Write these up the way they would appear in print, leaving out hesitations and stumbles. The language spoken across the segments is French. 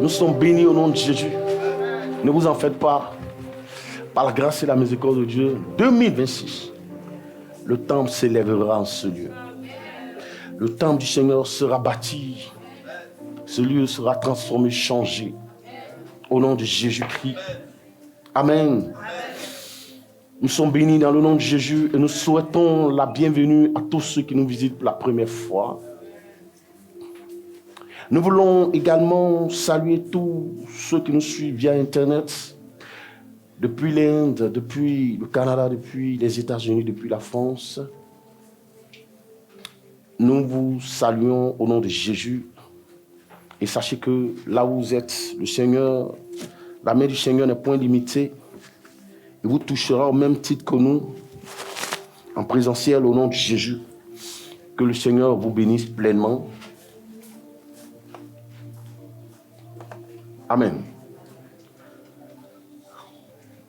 Nous sommes bénis au nom de Jésus. Ne vous en faites pas. Par la grâce et la miséricorde de Dieu, 2026, le temple s'élèvera en ce lieu. Le temple du Seigneur sera bâti. Ce lieu sera transformé, changé. Au nom de Jésus-Christ. Amen. Nous sommes bénis dans le nom de Jésus et nous souhaitons la bienvenue à tous ceux qui nous visitent pour la première fois. Nous voulons également saluer tous ceux qui nous suivent via Internet, depuis l'Inde, depuis le Canada, depuis les États-Unis, depuis la France. Nous vous saluons au nom de Jésus. Et sachez que là où vous êtes, le Seigneur, la main du Seigneur n'est point limitée. Il vous touchera au même titre que nous, en présentiel au nom de Jésus. Que le Seigneur vous bénisse pleinement. Amen.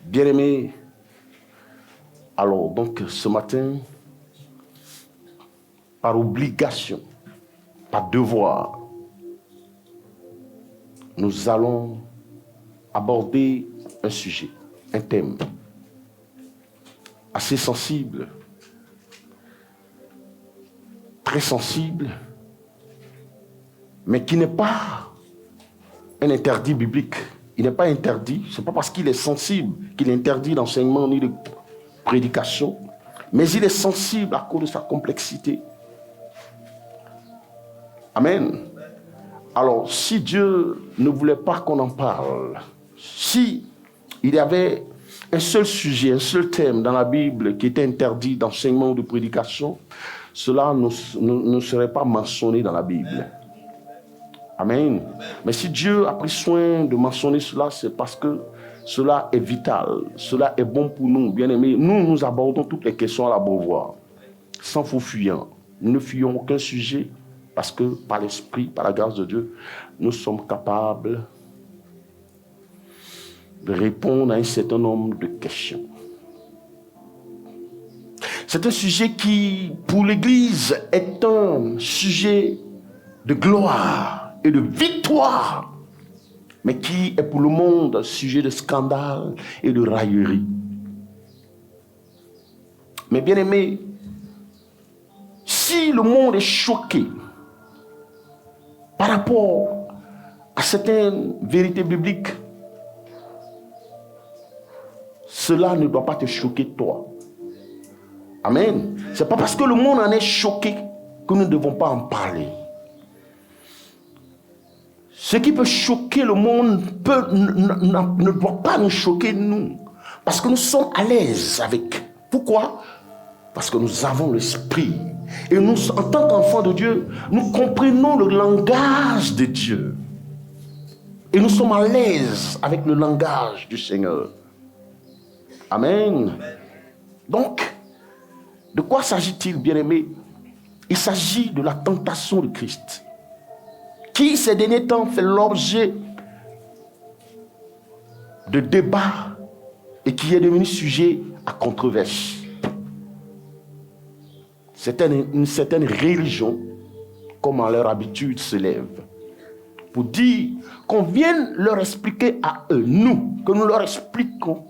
Bien-aimés, alors donc ce matin, par obligation, par devoir, nous allons aborder un sujet, un thème assez sensible, très sensible, mais qui n'est pas un interdit biblique. Il n'est pas interdit, ce n'est pas parce qu'il est sensible qu'il est interdit d'enseignement ni de prédication, mais il est sensible à cause de sa complexité. Amen. Alors, si Dieu ne voulait pas qu'on en parle, si il y avait un seul sujet, un seul thème dans la Bible qui était interdit d'enseignement ou de prédication, cela ne serait pas mentionné dans la Bible. Amen. Mais si Dieu a pris soin de mentionner cela, c'est parce que cela est vital, cela est bon pour nous, bien-aimés. Nous abordons toutes les questions à la Beauvoir, sans faux fuyant. Nous ne fuyons aucun sujet, parce que par l'Esprit, par la grâce de Dieu, nous sommes capables de répondre à un certain nombre de questions. C'est un sujet qui, pour l'Église, est un sujet de gloire et de victoire, mais qui est pour le monde un sujet de scandale et de raillerie. Mais bien aimé, si le monde est choqué par rapport à certaines vérités bibliques, cela ne doit pas te choquer toi. Amen. C'est pas parce que le monde en est choqué que nous ne devons pas en parler. Ce qui peut choquer le monde ne doit pas nous choquer nous. Parce que nous sommes à l'aise avec. Pourquoi? Parce que nous avons l'esprit. Et nous, en tant qu'enfants de Dieu, nous comprenons le langage de Dieu. Et nous sommes à l'aise avec le langage du Seigneur. Amen. Donc, de quoi s'agit-il, bien-aimés? Il s'agit de la tentation de Christ, qui ces derniers temps fait l'objet de débats et qui est devenu sujet à controverse. Une certaine religion, comme à leur habitude, se lève pour dire qu'on vienne leur expliquer à eux, que nous leur expliquons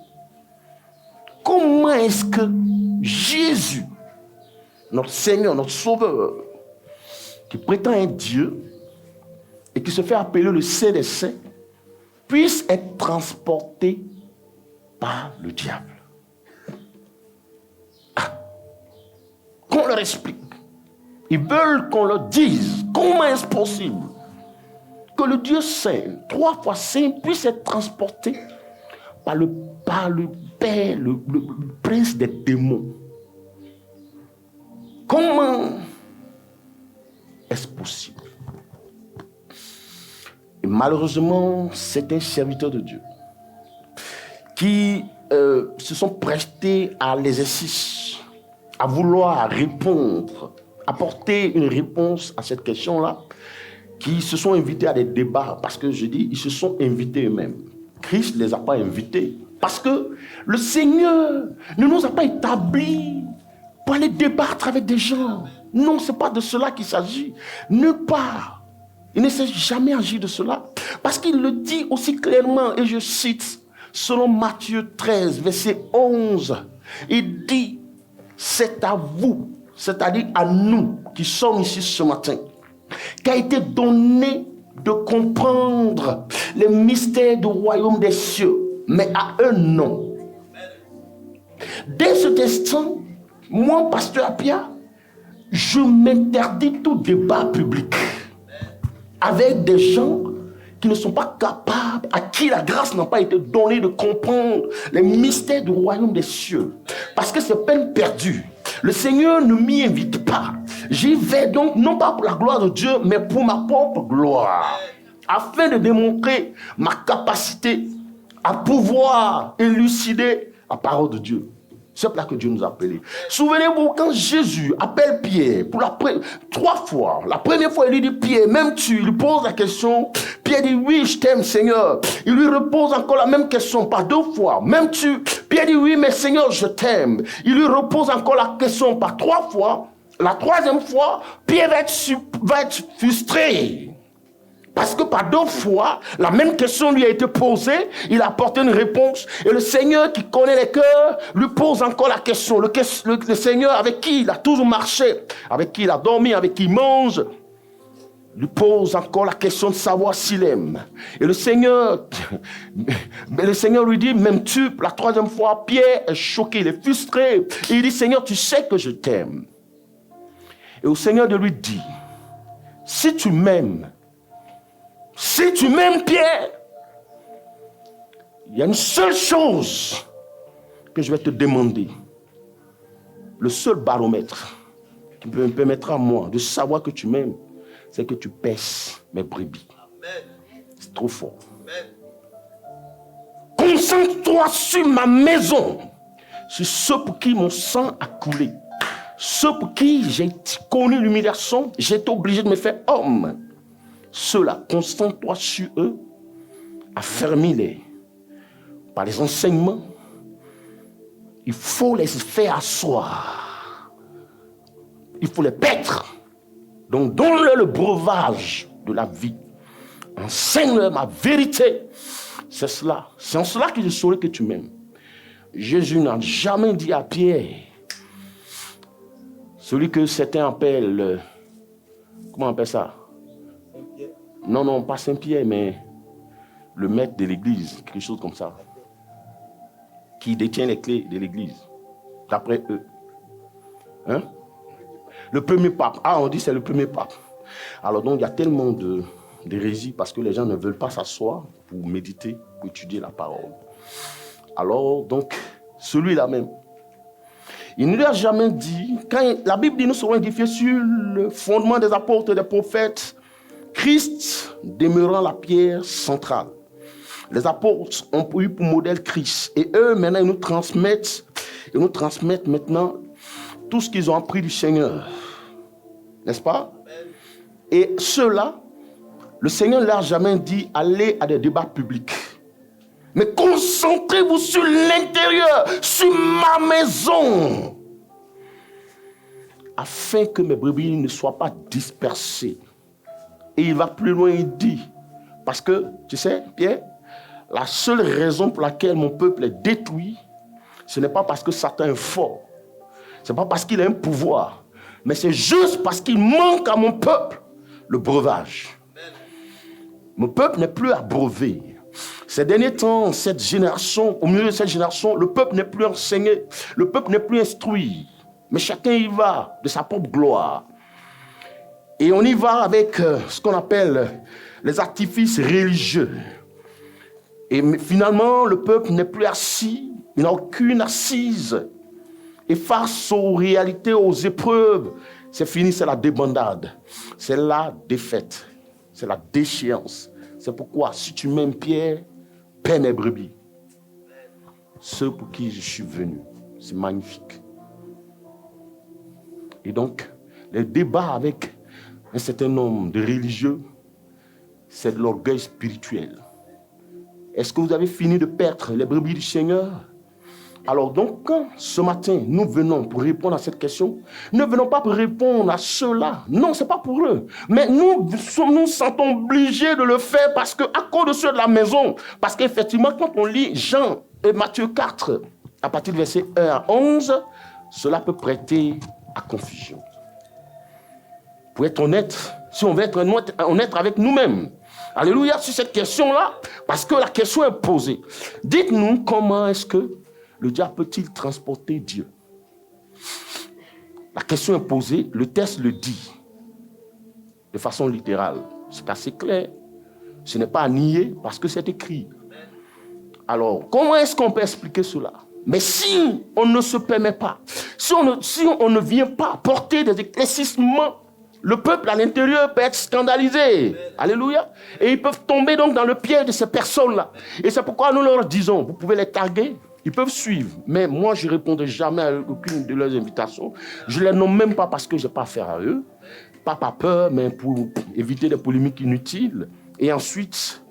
comment est-ce que Jésus, notre Seigneur, notre Sauveur, qui prétend être Dieu et qui se fait appeler le Saint des Saints, puisse être transporté par le diable. Qu'on leur explique. Ils veulent qu'on leur dise comment est-ce possible que le Dieu Saint, 3 fois Saint, puisse être transporté par le Père, le prince des démons. Comment est-ce possible? Et malheureusement, c'est un serviteur de Dieu qui se sont prestés à l'exercice, à vouloir répondre, apporter une réponse à cette question-là, qui se sont invités à des débats, parce que je dis, ils se sont invités eux-mêmes. Christ ne les a pas invités, parce que le Seigneur ne nous a pas établis pour aller débattre avec des gens. Non, ce n'est pas de cela qu'il s'agit. Nulle part. Il ne s'est jamais agi de cela. Parce qu'il le dit aussi clairement, et je cite, selon Matthieu 13, verset 11, il dit, c'est à vous, c'est-à-dire à nous qui sommes ici ce matin, qu'a été donné de comprendre les mystères du royaume des cieux, mais à eux non. Dès cet instant, moi, pasteur Apia, je m'interdis tout débat public avec des gens qui ne sont pas capables, à qui la grâce n'a pas été donnée de comprendre les mystères du royaume des cieux. Parce que c'est peine perdue. Le Seigneur ne m'y invite pas. J'y vais donc, non pas pour la gloire de Dieu, mais pour ma propre gloire. Afin de démontrer ma capacité à pouvoir élucider la parole de Dieu. C'est pour là que Dieu nous a appelés. Souvenez-vous, quand Jésus appelle Pierre pour trois fois, la première fois il lui dit Pierre, m'aimes-tu? Il lui pose la question. Pierre dit oui, je t'aime Seigneur. Il lui repose encore la même question par 2 fois. M'aimes-tu? Pierre dit oui, mais Seigneur, je t'aime. Il lui repose encore la question par 3 fois. La 3e fois, Pierre va être frustré. Parce que par 2 fois, la même question lui a été posée, il a apporté une réponse. Et le Seigneur qui connaît les cœurs lui pose encore la question. Le Seigneur avec qui il a toujours marché, avec qui il a dormi, avec qui il mange, lui pose encore la question de savoir s'il aime. Et le Seigneur lui dit, m'aimes-tu? La 3e fois, Pierre est choqué, il est frustré. Et il dit, Seigneur, tu sais que je t'aime. Et au Seigneur de lui dire, si tu m'aimes, Pierre, il y a une seule chose que je vais te demander. Le seul baromètre qui me permettra à moi de savoir que tu m'aimes, c'est que tu pèses mes brebis. Amen. C'est trop fort. Amen. Concentre-toi sur ma maison, sur ceux pour qui mon sang a coulé, ceux pour qui j'ai connu l'humiliation, j'ai été obligé de me faire homme. Ceux-là, concentre-toi sur eux, affermis-les par les enseignements. Il faut les faire asseoir. Il faut les paître. Donc, donne-leur le breuvage de la vie. Enseigne-leur ma vérité. C'est cela. C'est en cela que je saurai que tu m'aimes. Jésus n'a jamais dit à Pierre, celui que certains appellent, comment on appelle ça? Non, pas Saint-Pierre, mais le maître de l'église, quelque chose comme ça, qui détient les clés de l'église, d'après eux. Hein? Le premier pape. Ah, on dit c'est le premier pape. Alors donc, il y a tellement d'hérésie parce que les gens ne veulent pas s'asseoir pour méditer, pour étudier la parole. Alors donc, celui-là même, il ne lui a jamais dit, quand la Bible dit nous serons édifiés sur le fondement des apôtres et des prophètes, Christ demeurant la pierre centrale. Les apôtres ont eu pour modèle Christ. Et eux, maintenant, ils nous transmettent maintenant tout ce qu'ils ont appris du Seigneur. N'est-ce pas? Et ceux-là, le Seigneur ne leur a jamais dit allez à des débats publics. Mais concentrez-vous sur l'intérieur, sur ma maison, afin que mes brebis ne soient pas dispersées. Et il va plus loin, il dit, parce que, tu sais, Pierre, la seule raison pour laquelle mon peuple est détruit, ce n'est pas parce que Satan est fort, ce n'est pas parce qu'il a un pouvoir, mais c'est juste parce qu'il manque à mon peuple le breuvage. Mon peuple n'est plus abreuvé. Ces derniers temps, cette génération, au milieu de cette génération, le peuple n'est plus enseigné, le peuple n'est plus instruit, mais chacun y va de sa propre gloire. Et on y va avec ce qu'on appelle les artifices religieux. Et finalement, le peuple n'est plus assis, il n'a aucune assise. Et face aux réalités, aux épreuves, c'est fini, c'est la débandade. C'est la défaite, c'est la déchéance. C'est pourquoi, si tu m'aimes, Pierre, paie mes brebis. Ceux pour qui je suis venu, c'est magnifique. Et donc, les débats avec un certain nombre de religieux, c'est de l'orgueil spirituel. Est-ce que vous avez fini de perdre les brebis du Seigneur? Alors donc, quand ce matin, nous venons pour répondre à cette question, ne venons pas pour répondre à ceux-là. Non, ce n'est pas pour eux. Mais nous sentons obligés de le faire parce que, à cause de ceux de la maison, parce qu'effectivement, quand on lit Jean et Matthieu 4, à partir du verset 1 à 11, cela peut prêter à confusion. Pour être honnête, si on veut être honnête avec nous-mêmes, alléluia, sur cette question-là, parce que la question est posée. Dites-nous comment est-ce que le diable peut-il transporter Dieu? La question est posée, le texte le dit de façon littérale. C'est assez clair. Ce n'est pas à nier parce que c'est écrit. Alors, comment est-ce qu'on peut expliquer cela? Mais si on ne se permet pas, si on ne vient pas porter des éclaircissements, le peuple à l'intérieur peut être scandalisé. Alléluia. Et ils peuvent tomber donc dans le piège de ces personnes-là. Et c'est pourquoi nous leur disons, vous pouvez les taguer, ils peuvent suivre. Mais moi, je ne répondrai jamais à aucune de leurs invitations. Je ne les nomme même pas parce que je n'ai pas affaire à eux. Pas par peur, mais pour éviter des polémiques inutiles. Et ensuite,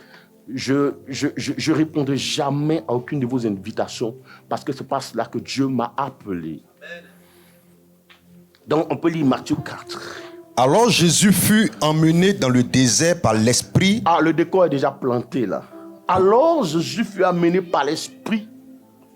je répondrai jamais à aucune de vos invitations parce que c'est pas cela que Dieu m'a appelé. Donc, on peut lire Matthieu 4. Alors Jésus fut emmené dans le désert par l'Esprit. Ah, le décor est déjà planté là. Alors Jésus fut amené par l'Esprit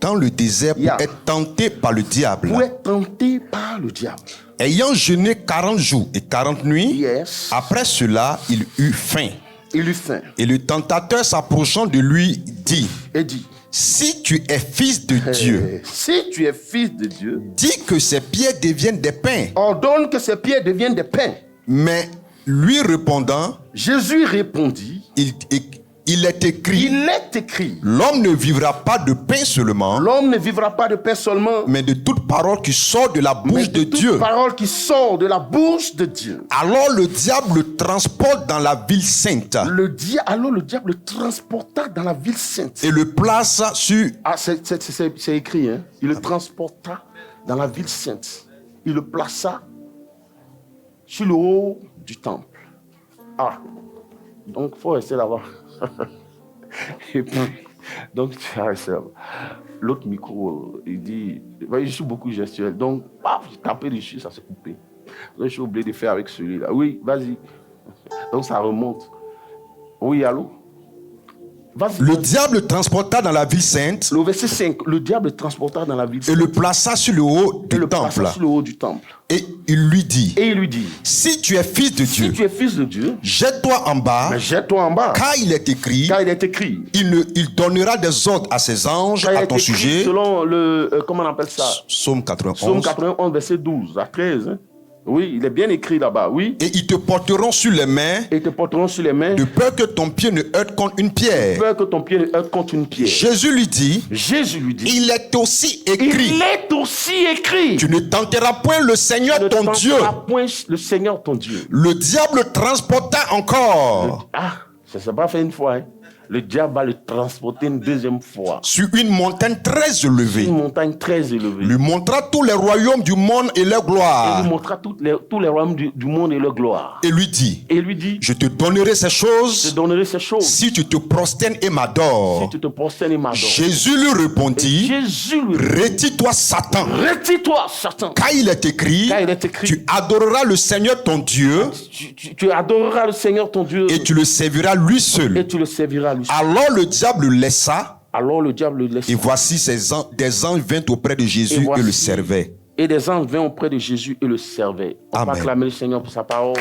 Dans le désert pour être tenté par le diable. Pour être tenté par le diable. Ayant jeûné 40 jours et 40 nuits, Yes. après cela, il eut faim. Il eut faim. Et le tentateur s'approchant de lui dit, Et dit, si tu es fils de Dieu, si tu es fils de Dieu, dis que ces pierres deviennent des pains. ordonne que ces pierres deviennent des pains. Mais lui répondant, Jésus répondit, il est écrit, l'homme ne vivra pas de pain seulement, l'homme ne vivra pas de pain seulement, mais de toute parole qui sort de la bouche de Dieu. toute parole qui sort de la bouche de Dieu. Alors le diable le transporte dans la ville sainte. Alors le diable le transporta dans la ville sainte. Et le plaça sur... Ah, c'est écrit, hein. Il le transporta dans la ville sainte. Il le plaça sur le haut du temple. Ah, donc il faut rester là-bas. Et puis, donc tu as rester là-bas. L'autre micro, il dit, je suis beaucoup gestuel. Donc, j'ai tapé dessus, ça s'est coupé. Donc, je suis obligé de faire avec celui-là. Oui, vas-y. Donc, ça remonte. Oui, allô? Le diable le transporta dans la ville sainte. Le verset 5, le diable le transporta dans la ville sainte. Et le plaça sur le haut du temple. Et il lui dit, si tu es fils de Dieu, jette-toi en bas, car il est écrit, il donnera des ordres à ses anges à ton sujet. Selon le, comment on appelle ça? Psaume 91. Psaume 91, verset 12 à 13. Hein? Oui, il est bien écrit là-bas, oui. Et ils te porteront sur les mains. De peur que ton pied ne heurte contre une pierre. Jésus lui dit. Il est aussi écrit. Tu ne tenteras point le Seigneur ton Dieu. Le diable transporta encore. Ça ne s'est pas fait une fois, hein. Le diable va le transporter une deuxième fois. Sur une montagne très élevée. Lui montra tous les royaumes du monde et leur gloire. Et lui montra tous les royaumes du monde et leur gloire. Et lui dit, je te donnerai ces choses, si tu te prosternes et m'adores. Jésus lui répondit, retire-toi Satan. Car il est écrit, tu adoreras le Seigneur ton Dieu. Tu adoreras le Seigneur ton Dieu. Et tu le serviras lui seul. Alors le diable le laissa. Et voici des anges vinrent auprès de Jésus et le servaient. Et des anges vinrent auprès de Jésus et le servaient. On va acclamer le Seigneur pour sa parole.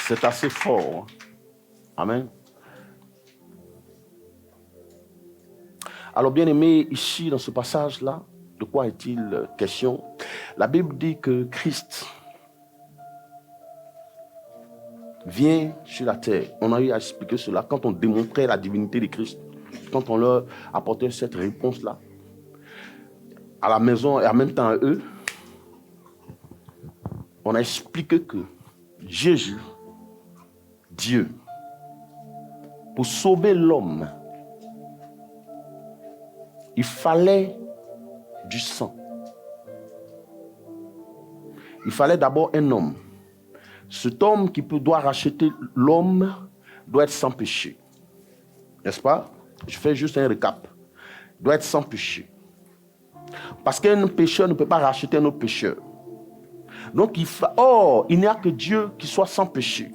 C'est assez fort. Amen. Alors, bien aimé, ici, dans ce passage-là, de quoi est-il question? La Bible dit que Christ vient sur la terre. On a eu à expliquer cela quand on démontrait la divinité de Christ. Quand on leur apportait cette réponse-là, à la maison et en même temps à eux, on a expliqué que Jésus, Dieu, pour sauver l'homme, il fallait du sang. Il fallait d'abord un homme. Cet homme qui doit racheter l'homme doit être sans péché. N'est-ce pas? Je fais juste un récap. Il doit être sans péché. Parce qu'un pécheur ne peut pas racheter un autre pécheur. Donc, il n'y a que Dieu qui soit sans péché.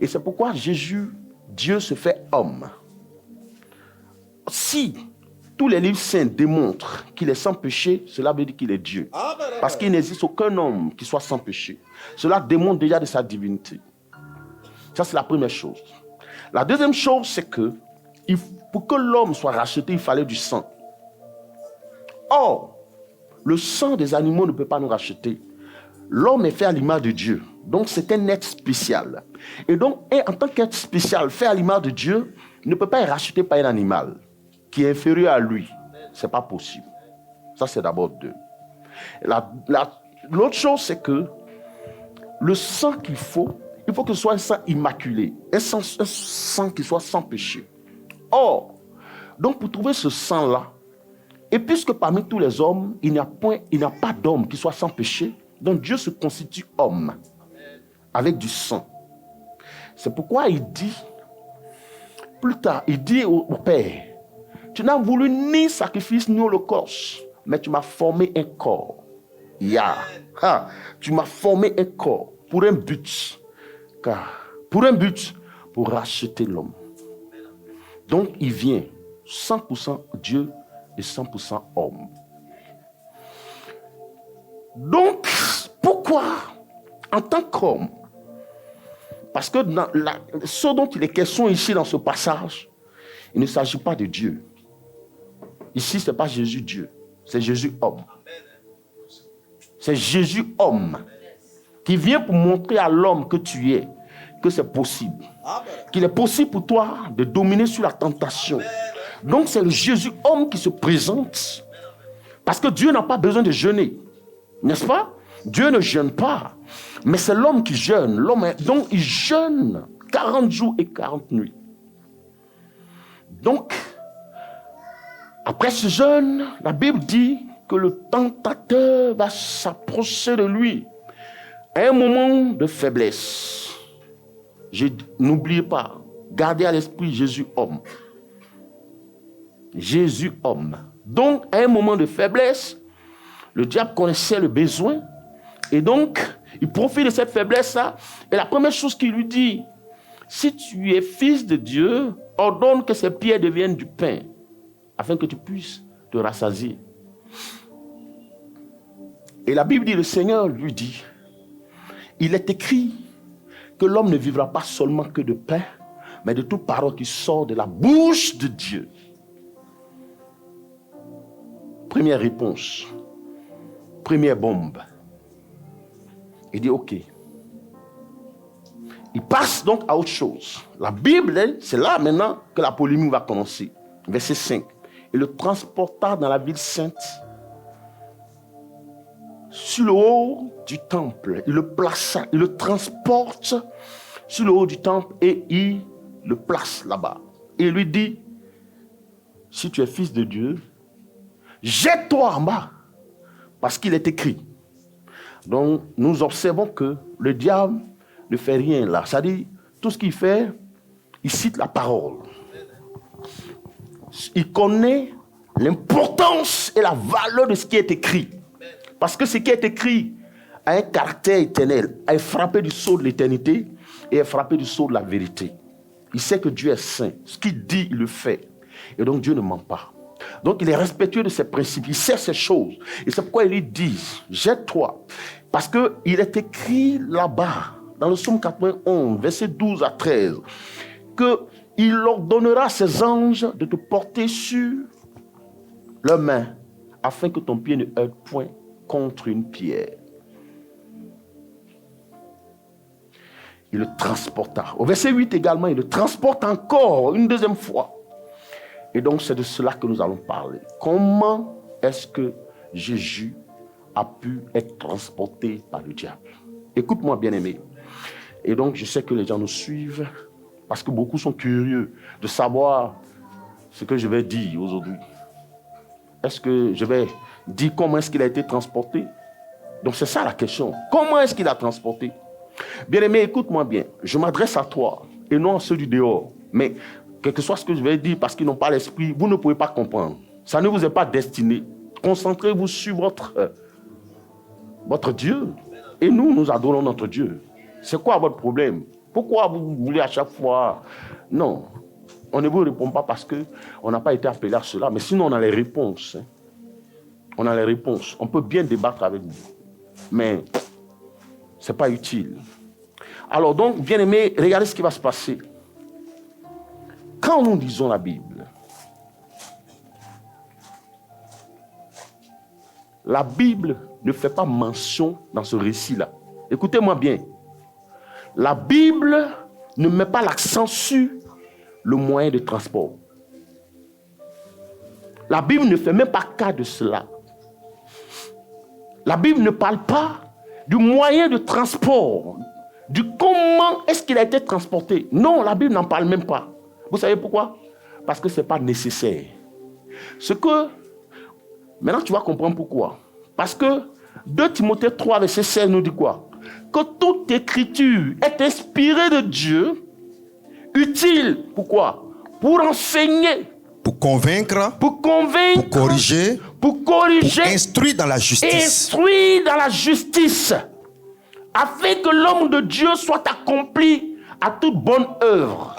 Et c'est pourquoi Dieu se fait homme. Si tous les livres saints démontrent qu'il est sans péché, cela veut dire qu'il est Dieu. Parce qu'il n'existe aucun homme qui soit sans péché. Cela démontre déjà de sa divinité. Ça, c'est la première chose. La deuxième chose, c'est que pour que l'homme soit racheté, il fallait du sang. Or, le sang des animaux ne peut pas nous racheter. L'homme est fait à l'image de Dieu. Donc, c'est un être spécial. Et donc, en tant qu'être spécial, fait à l'image de Dieu, ne peut pas être racheté par un animal qui est inférieur à lui. Ce n'est pas possible. Ça, c'est d'abord deux. L'autre chose, c'est que le sang qu'il faut que ce soit un sang immaculé, un sang qui soit sans péché. Or, donc pour trouver ce sang-là, et puisque parmi tous les hommes, il n'y a pas d'homme qui soit sans péché, donc Dieu se constitue homme avec du sang. C'est pourquoi il dit, plus tard, il dit au Père, tu n'as voulu ni sacrifice ni holocauste, mais tu m'as formé un corps. Tu m'as formé un corps pour un but. Pour racheter l'homme. Donc, il vient 100% Dieu et 100% homme. Donc, pourquoi, en tant qu'homme, parce que ce dont il est question ici dans ce passage, il ne s'agit pas de Dieu. Ici, ce n'est pas Jésus Dieu, c'est Jésus homme. C'est Jésus homme qui vient pour montrer à l'homme que tu es, que c'est possible. Qu'il est possible pour toi de dominer sur la tentation. Donc c'est le Jésus homme qui se présente. Parce que Dieu n'a pas besoin de jeûner. N'est-ce pas? Dieu ne jeûne pas. Mais c'est l'homme qui jeûne. Donc il jeûne 40 jours et 40 nuits. Donc, après ce jeûne, la Bible dit que le tentateur va s'approcher de lui. À un moment de faiblesse, n'oubliez pas, gardez à l'esprit Jésus homme. Jésus homme. Donc, à un moment de faiblesse, le diable connaissait le besoin et donc, il profite de cette faiblesse-là. Et la première chose qu'il lui dit, si tu es fils de Dieu, ordonne que ces pierres deviennent du pain afin que tu puisses te rassasier. Et la Bible dit, le Seigneur lui dit, il est écrit que l'homme ne vivra pas seulement que de pain, mais de toute parole qui sort de la bouche de Dieu. Première réponse, première bombe. Il dit ok. Il passe donc à autre chose. La Bible, c'est là maintenant que la polémique va commencer. Verset 5. Il le transporta dans la ville sainte, sur le haut du temple. Il le plaça, il le transporte sur le haut du temple et il le place là-bas. Et il lui dit, si tu es fils de Dieu, jette-toi en bas, parce qu'il est écrit. Donc, nous observons que le diable ne fait rien là. C'est-à-dire, tout ce qu'il fait, il cite la parole. Il connaît l'importance et la valeur de ce qui est écrit. Parce que ce qui est écrit a un caractère éternel, est frappé du sceau de l'éternité et est frappé du sceau de la vérité. Il sait que Dieu est saint. Ce qu'il dit, il le fait. Et donc, Dieu ne ment pas. Donc, il est respectueux de ses principes. Il sait ces choses. Et c'est pourquoi il lui dit, jette-toi. Parce qu'il est écrit là-bas, dans le psaume 91, versets 12 à 13, qu'il ordonnera à ses anges de te porter sur leurs mains, afin que ton pied ne heurte point contre une pierre. Il le transporta. Au verset 8 également, il le transporte encore une deuxième fois. Et donc, c'est de cela que nous allons parler. Comment est-ce que Jésus a pu être transporté par le diable? Écoute-moi, bien-aimé. Et donc, je sais que les gens nous suivent parce que beaucoup sont curieux de savoir ce que je vais dire aujourd'hui. Est-ce que je vais dire comment est-ce qu'il a été transporté? Donc, c'est ça la question. Comment est-ce qu'il a transporté? Bien-aimé, écoute-moi bien. Je m'adresse à toi et non à ceux du dehors. Mais quel que soit ce que je vais dire, parce qu'ils n'ont pas l'esprit, vous ne pouvez pas comprendre. Ça ne vous est pas destiné. Concentrez-vous sur votre Dieu. Et nous adorons notre Dieu. C'est quoi votre problème? Pourquoi vous voulez à chaque fois? Non. On ne vous répond pas parce qu'on n'a pas été appelé à cela. Mais sinon, on a les réponses. On a les réponses. On peut bien débattre avec vous. Mais ce n'est pas utile. Alors donc, bien-aimés, regardez ce qui va se passer. Quand nous lisons la Bible ne fait pas mention dans ce récit-là. Écoutez-moi bien. La Bible ne met pas l'accent sur le moyen de transport. La Bible ne fait même pas cas de cela. La Bible ne parle pas du moyen de transport, du comment est-ce qu'il a été transporté. Non, la Bible n'en parle même pas. Vous savez pourquoi? Parce que ce n'est pas nécessaire. Maintenant, tu vas comprendre pourquoi. Parce que 2 Timothée 3, verset 16 nous dit quoi? Que toute écriture est inspirée de Dieu, utile, pourquoi? Pour enseigner, pour convaincre, pour corriger, pour instruire dans la justice. Afin que l'homme de Dieu soit accompli à toute bonne œuvre.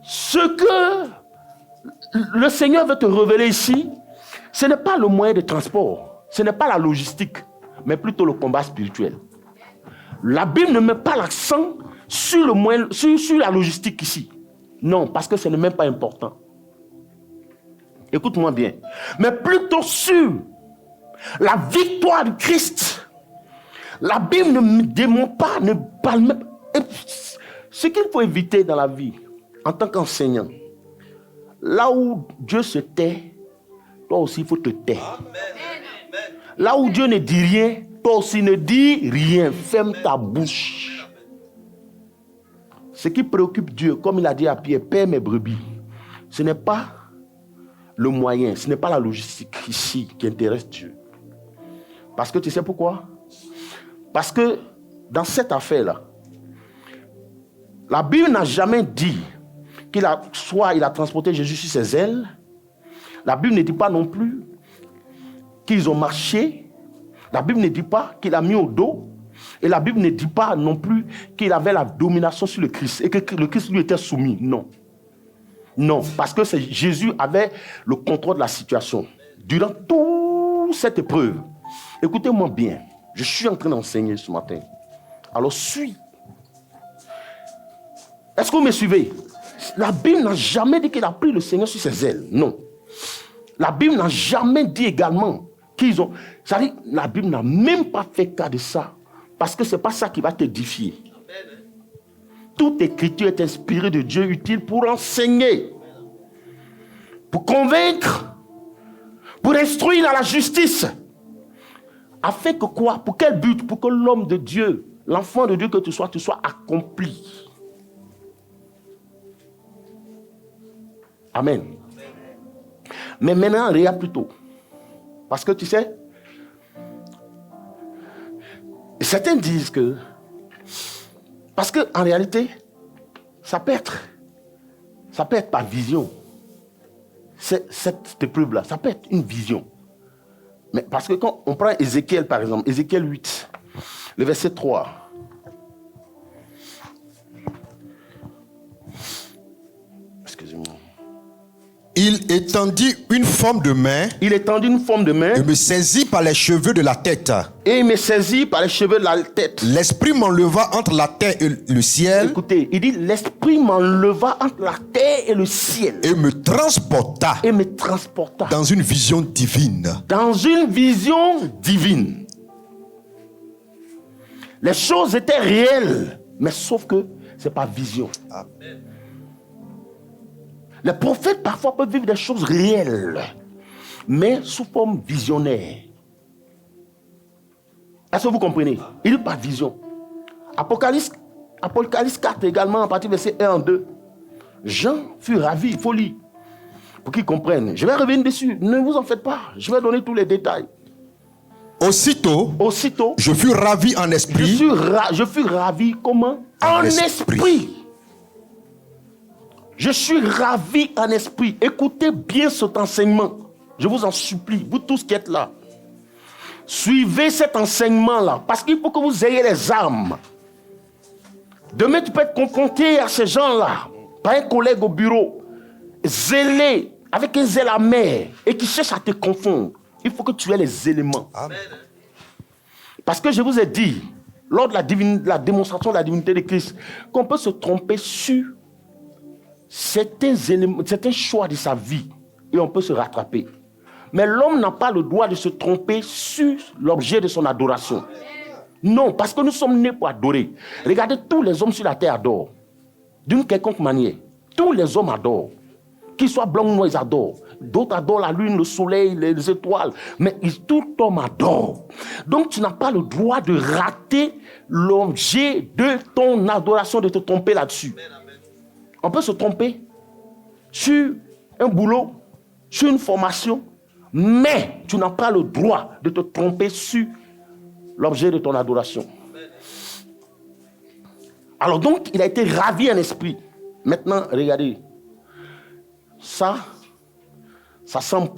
Ce que le Seigneur veut te révéler ici, ce n'est pas le moyen de transport, ce n'est pas la logistique, mais plutôt le combat spirituel. La Bible ne met pas l'accent sur la logistique ici. Non, parce que ce n'est même pas important. Écoute-moi bien. Mais plutôt sur la victoire du Christ. La Bible ne démontre pas, ne parle même. Ce qu'il faut éviter dans la vie, en tant qu'enseignant, là où Dieu se tait, toi aussi il faut te taire. Là où Dieu ne dit rien, toi aussi ne dis rien. Ferme ta bouche. Ce qui préoccupe Dieu, comme il a dit à Pierre, paie mes brebis. Ce n'est pas le moyen, ce n'est pas la logistique ici qui intéresse Dieu. Parce que tu sais pourquoi? Parce que dans cette affaire-là, la Bible n'a jamais dit qu'il a transporté Jésus sur ses ailes. La Bible ne dit pas non plus qu'ils ont marché. La Bible ne dit pas qu'il a mis au dos. Et la Bible ne dit pas non plus qu'il avait la domination sur le Christ et que le Christ lui était soumis. Non. Non, parce que Jésus avait le contrôle de la situation. Durant toute cette épreuve, écoutez-moi bien, je suis en train d'enseigner ce matin. Alors suis. Est-ce que vous me suivez? La Bible n'a jamais dit qu'il a pris le Seigneur sur ses ailes. Non. La Bible n'a jamais dit également qu'ils ont... C'est-à-dire, la Bible n'a même pas fait cas de ça. Parce que ce n'est pas ça qui va t'édifier. Toute écriture est inspirée de Dieu, utile pour enseigner, pour convaincre, pour instruire dans la justice. Afin que quoi? Pour quel but? Pour que l'homme de Dieu, l'enfant de Dieu que tu sois accompli. Amen. Mais maintenant, regarde plutôt. Parce que tu sais, certains disent que... Parce qu'en réalité, ça peut être par vision. Cette épreuve-là, ça peut être une vision. Mais parce que quand on prend Ézéchiel, par exemple, Ézéchiel 8, le verset 3. Excusez-moi. Il étendit une forme de main. Et me saisit par les cheveux de la tête. L'esprit m'enleva entre la terre et le ciel. Écoutez, il dit l'esprit m'enleva entre la terre et le ciel. Et me transporta. Dans une vision divine. Les choses étaient réelles, mais sauf que c'est pas vision. Amen. Les prophètes parfois peuvent vivre des choses réelles, mais sous forme visionnaire. Est-ce que vous comprenez? Il n'y a pas de vision. Apocalypse 4 également, à partir du verset 1 en 2. Jean fut ravi, il faut lire, pour qu'ils comprennent. Je vais revenir dessus, ne vous en faites pas, je vais donner tous les détails. Aussitôt, je fus ravi en esprit. Je fus ravi comment? En esprit. Je suis ravi en esprit. Écoutez bien cet enseignement. Je vous en supplie, vous tous qui êtes là. Suivez cet enseignement-là, parce qu'il faut que vous ayez les armes. Demain, tu peux être confronté à ces gens-là, par un collègue au bureau, zélé, avec un zèle amer, et qui cherche à te confondre. Il faut que tu aies les éléments. Amen. Parce que je vous ai dit, lors de la démonstration de la divinité de Christ, qu'on peut se tromper sur certains choix de sa vie, et on peut se rattraper. Mais l'homme n'a pas le droit de se tromper sur l'objet de son adoration. Non, parce que nous sommes nés pour adorer. Regardez, tous les hommes sur la terre adorent. D'une quelconque manière. Tous les hommes adorent. Qu'ils soient blancs ou noirs, ils adorent. D'autres adorent la lune, le soleil, les étoiles. Mais tout homme adore. Donc tu n'as pas le droit de rater l'objet de ton adoration, de te tromper là-dessus. On peut se tromper sur un boulot, sur une formation, mais tu n'as pas le droit de te tromper sur l'objet de ton adoration. Alors donc, il a été ravi en esprit. Maintenant, regardez. Ça semble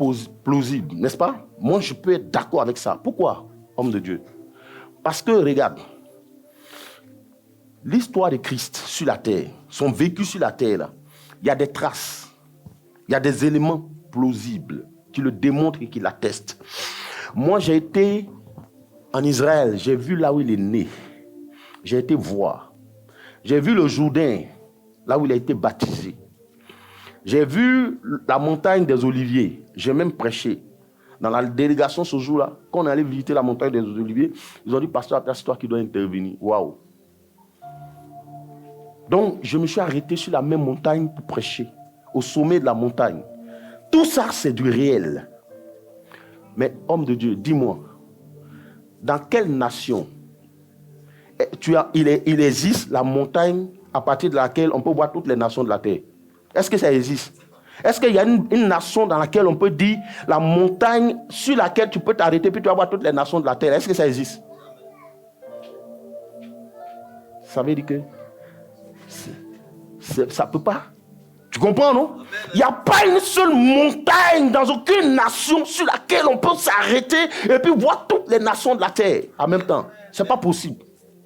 plausible, n'est-ce pas? Moi, je peux être d'accord avec ça. Pourquoi, homme de Dieu? Parce que, regarde, l'histoire de Christ sur la terre, son vécu sur la terre, là, il y a des traces, il y a des éléments plausibles qui le démontrent et qui l'attestent. Moi, j'ai été en Israël, j'ai vu là où il est né. J'ai été voir. J'ai vu le Jourdain, là où il a été baptisé. J'ai vu la montagne des Oliviers. J'ai même prêché. Dans la délégation ce jour-là, quand on allait visiter la montagne des Oliviers, ils ont dit, pasteur, c'est toi qui dois intervenir. Waouh! Donc, je me suis arrêté sur la même montagne pour prêcher, au sommet de la montagne. Tout ça, c'est du réel. Mais, homme de Dieu, dis-moi, dans quelle nation il existe la montagne à partir de laquelle on peut voir toutes les nations de la terre? Est-ce que ça existe? Est-ce qu'il y a une nation dans laquelle on peut dire la montagne sur laquelle tu peux t'arrêter puis tu vas voir toutes les nations de la terre? Est-ce que ça existe? Ça veut dire que ça ne peut pas. Tu comprends, non? Il n'y a pas une seule montagne dans aucune nation sur laquelle on peut s'arrêter et puis voir toutes les nations de la terre en même temps. Ce n'est pas possible.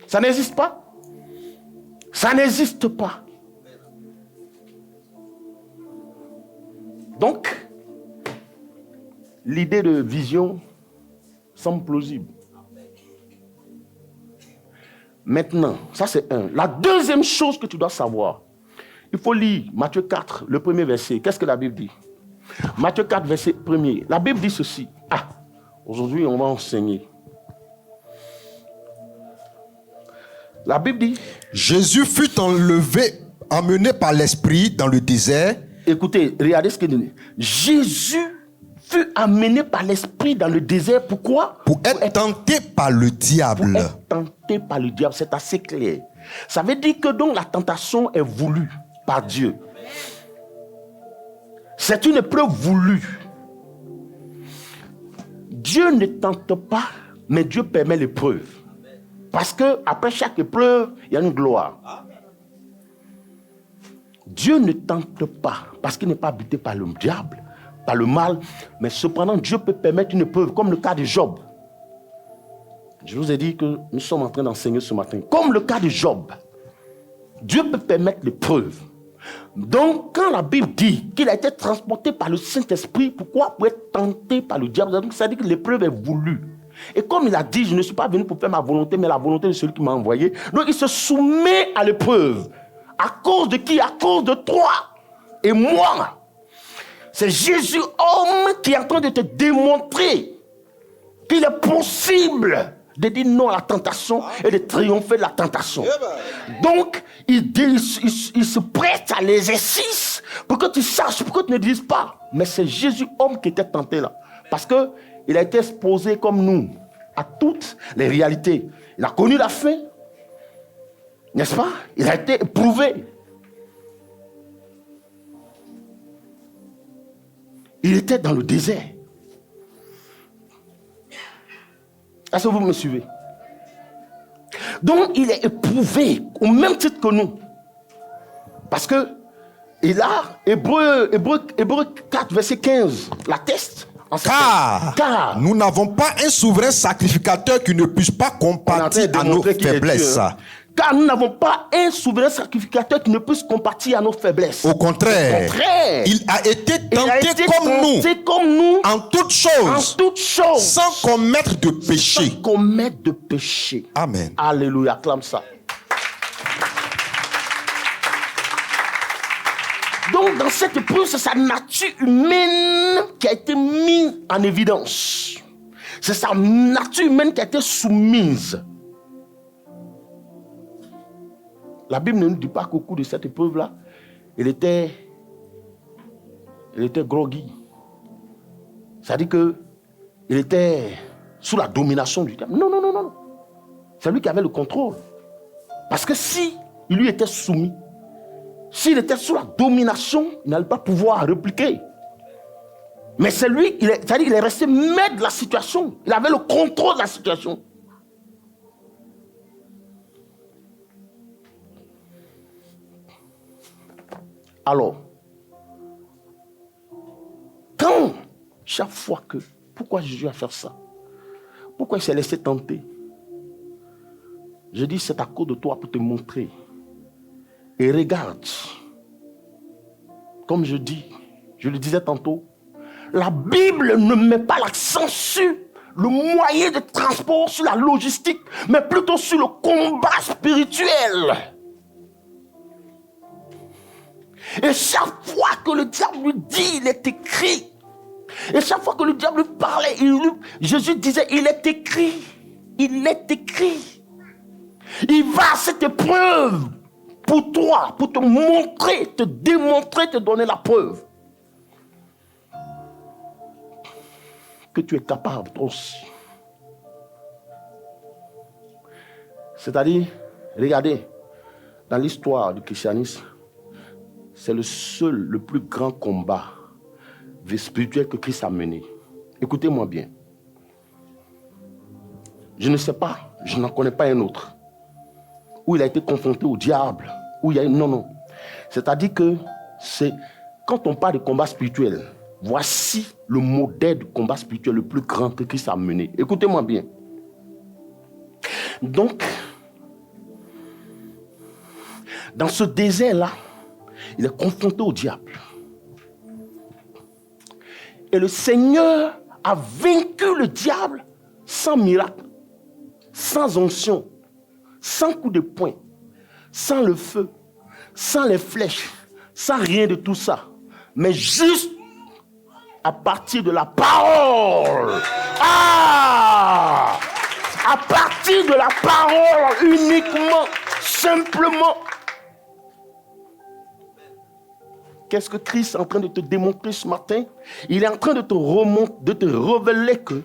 Ça n'existe pas. Ça n'existe pas. Donc, l'idée de vision semble plausible. Maintenant, ça c'est un. La deuxième chose que tu dois savoir, il faut lire Matthieu 4, le premier verset. Qu'est-ce que la Bible dit? Matthieu 4, verset 1er. La Bible dit ceci. Aujourd'hui, on va enseigner. La Bible dit... Jésus fut emmené par l'Esprit dans le désert. Écoutez, regardez ce qu'il dit. Jésus fut amené par l'Esprit dans le désert. Pourquoi? Pour être tenté par le diable. Pour être tenté par le diable, c'est assez clair. Ça veut dire que donc la tentation est voulue par Dieu. C'est une épreuve voulue. Dieu ne tente pas, mais Dieu permet l'épreuve. Parce qu'après chaque épreuve, il y a une gloire. Dieu ne tente pas, parce qu'il n'est pas habité par le diable, par le mal, mais cependant Dieu peut permettre une épreuve, comme le cas de Job. Je vous ai dit que nous sommes en train d'enseigner ce matin. Comme le cas de Job, Dieu peut permettre l'épreuve. Donc, quand la Bible dit qu'il a été transporté par le Saint-Esprit, pourquoi? Pour être tenté par le diable. Ça veut dire que l'épreuve est voulue. Et comme il a dit, je ne suis pas venu pour faire ma volonté, mais la volonté de celui qui m'a envoyé. Donc, il se soumet à l'épreuve. À cause de qui? À cause de toi et moi. C'est Jésus, homme, qui est en train de te démontrer qu'il est possible de dire non à la tentation et de triompher de la tentation. Donc, il se prête à l'exercice pour que tu saches, pour que tu ne dises pas. Mais c'est Jésus, homme, qui était tenté là. Parce qu'il a été exposé comme nous à toutes les réalités. Il a connu la faim. N'est-ce pas? Il a été éprouvé. Il était dans le désert. Est-ce que vous me suivez? Donc, il est éprouvé au même titre que nous. Parce que Et là, Hébreu 4, verset 15, l'atteste. Car nous n'avons pas un souverain sacrificateur qui ne puisse pas compatir à nos faiblesses. Car nous n'avons pas un souverain sacrificateur qui ne puisse compatir à nos faiblesses. Au contraire, il a été tenté comme nous en toutes choses, sans commettre de péché. Amen. Alléluia, acclame ça. Donc, dans cette épreuve, c'est sa nature humaine qui a été mise en évidence. C'est sa nature humaine qui a été soumise. La Bible ne nous dit pas qu'au cours de cette épreuve-là, il était groggy. C'est-à-dire qu'il était sous la domination du diable. Non. C'est lui qui avait le contrôle. Parce que si il lui était soumis, s'il était sous la domination, il n'allait pas pouvoir répliquer. Mais c'est lui, c'est-à-dire qu'il est resté maître de la situation. Il avait le contrôle de la situation. Alors, chaque fois que... Pourquoi Jésus a fait ça? Pourquoi il s'est laissé tenter? Je dis, c'est à cause de toi pour te montrer. Et regarde, comme je le disais tantôt, la Bible ne met pas l'accent sur le moyen de transport, sur la logistique, mais plutôt sur le combat spirituel. Et chaque fois que le diable lui dit, il est écrit. Et chaque fois que le diable lui parlait, Jésus disait, il est écrit. Il est écrit. Il va à cette épreuve pour toi, pour te montrer, te démontrer, te donner la preuve que tu es capable, toi aussi. C'est-à-dire, regardez, dans l'histoire du christianisme, c'est le plus grand combat spirituel que Christ a mené. Écoutez-moi bien. Je ne sais pas, je n'en connais pas un autre, où il a été confronté au diable, où il y a... Non. C'est-à-dire que quand on parle de combat spirituel, voici le modèle de combat spirituel le plus grand que Christ a mené. Écoutez-moi bien. Donc, dans ce désert-là, il est confronté au diable. Et le Seigneur a vaincu le diable sans miracle, sans onction, sans coup de poing, sans le feu, sans les flèches, sans rien de tout ça. Mais juste à partir de la parole. À partir de la parole uniquement, simplement. Qu'est-ce que Christ est en train de te démontrer ce matin? Il est en train de te révéler que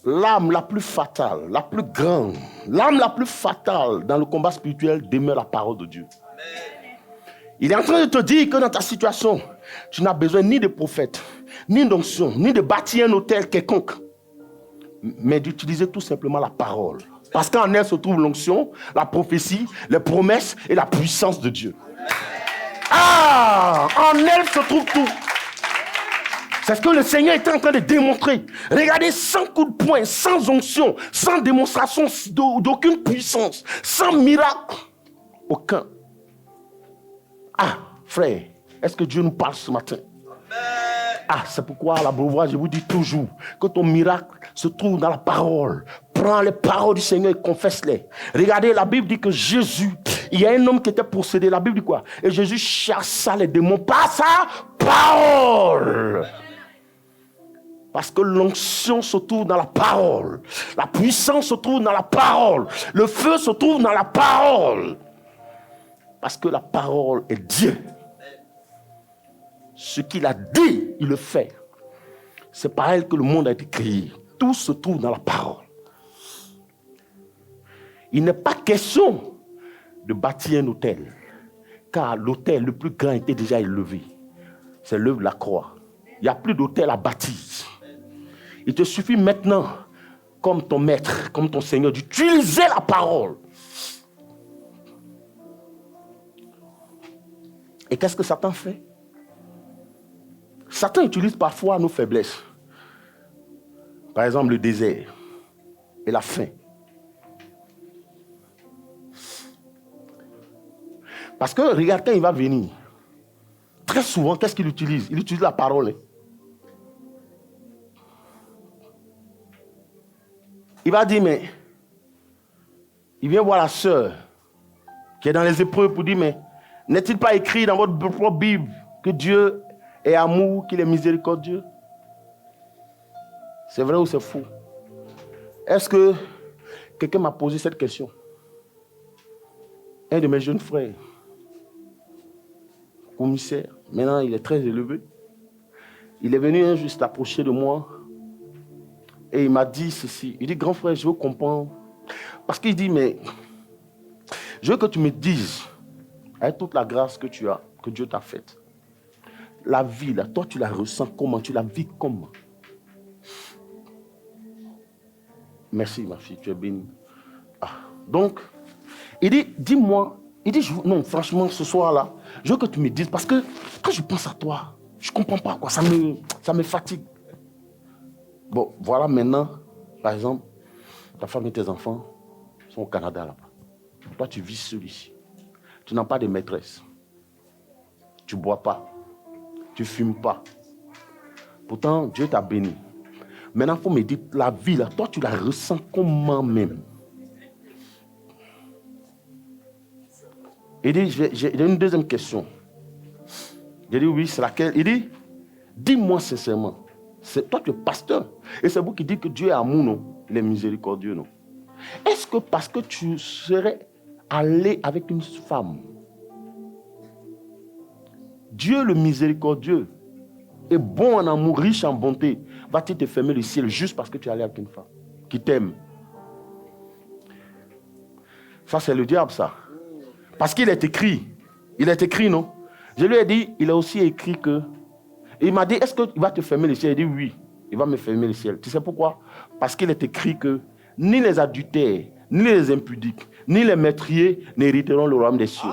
l'âme la plus fatale, la plus grande, l'âme la plus fatale dans le combat spirituel demeure la parole de Dieu. Il est en train de te dire que dans ta situation, tu n'as besoin ni de prophète, ni d'onction, ni de bâtir un autel quelconque, mais d'utiliser tout simplement la parole. Parce qu'en elle se trouve l'onction, la prophétie, les promesses et la puissance de Dieu. En elle se trouve tout. C'est ce que le Seigneur est en train de démontrer. Regardez, sans coup de poing, sans onction, sans démonstration d'aucune puissance, sans miracle, aucun. Frère, est-ce que Dieu nous parle ce matin? C'est pourquoi à la Beauvoir, je vous dis toujours que ton miracle se trouve dans la parole. Prends les paroles du Seigneur et confesse-les. Regardez, la Bible dit que Jésus, il y a un homme qui était possédé. La Bible dit quoi? Et Jésus chassa les démons par sa parole. Parce que l'onction se trouve dans la parole. La puissance se trouve dans la parole. Le feu se trouve dans la parole. Parce que la parole est Dieu. Ce qu'il a dit, il le fait. C'est par elle que le monde a été créé. Tout se trouve dans la parole. Il n'est pas question de bâtir un autel, car l'autel le plus grand était déjà élevé. C'est l'œuvre de la croix. Il n'y a plus d'autel à bâtir. Il te suffit maintenant, comme ton maître, comme ton Seigneur, d'utiliser la parole. Et qu'est-ce que Satan fait? Satan utilise parfois nos faiblesses. Par exemple, le désert et la faim. Parce que, regarde, quand il va venir, très souvent, qu'est-ce qu'il utilise? Il utilise la parole. Hein. Il va dire, mais... Il vient voir la sœur qui est dans les épreuves pour dire, mais n'est-il pas écrit dans votre propre Bible que Dieu est amour, qu'il est miséricordieux? C'est vrai ou c'est faux? Est-ce que quelqu'un m'a posé cette question? Un de mes jeunes frères, commissaire, maintenant il est très élevé. Il est venu un jour s'approcher de moi et il m'a dit ceci. Il dit, grand frère, je veux comprendre. Parce qu'il dit, mais je veux que tu me dises, avec toute la grâce que tu as, que Dieu t'a faite, la vie, là, toi tu la ressens comment? Tu la vis comment? Merci ma fille, tu es bénie. Ah. Donc, il dit, dis-moi, il dit, non, franchement, ce soir-là, je veux que tu me dises, parce que quand je pense à toi, je ne comprends pas, quoi, ça me fatigue. Bon, voilà maintenant, par exemple, ta femme et tes enfants sont au Canada là-bas. Toi, tu vis seul ici. Tu n'as pas de maîtresse. Tu ne bois pas. Tu ne fumes pas. Pourtant, Dieu t'a béni. Maintenant, il faut me dire, la vie, là, toi, tu la ressens comment même? Il dit, j'ai une deuxième question. J'ai dit, oui, c'est laquelle? Il dit, dis-moi sincèrement, toi, tu es pasteur. Et c'est vous qui dites que Dieu est amour, non? Il est miséricordieux, non? Est-ce que parce que tu serais allé avec une femme, Dieu le miséricordieux est bon en amour, riche en bonté, va-t-il te fermer le ciel juste parce que tu es allé avec une femme qui t'aime? Ça, c'est le diable, ça. Parce qu'il est écrit. Il est écrit, non? Je lui ai dit, il a aussi écrit que... Il m'a dit, est-ce qu'il va te fermer le ciel? Il dit, oui, il va me fermer le ciel. Tu sais pourquoi? Parce qu'il est écrit que ni les adultères, ni les impudiques, ni les meurtriers n'hériteront le royaume des cieux.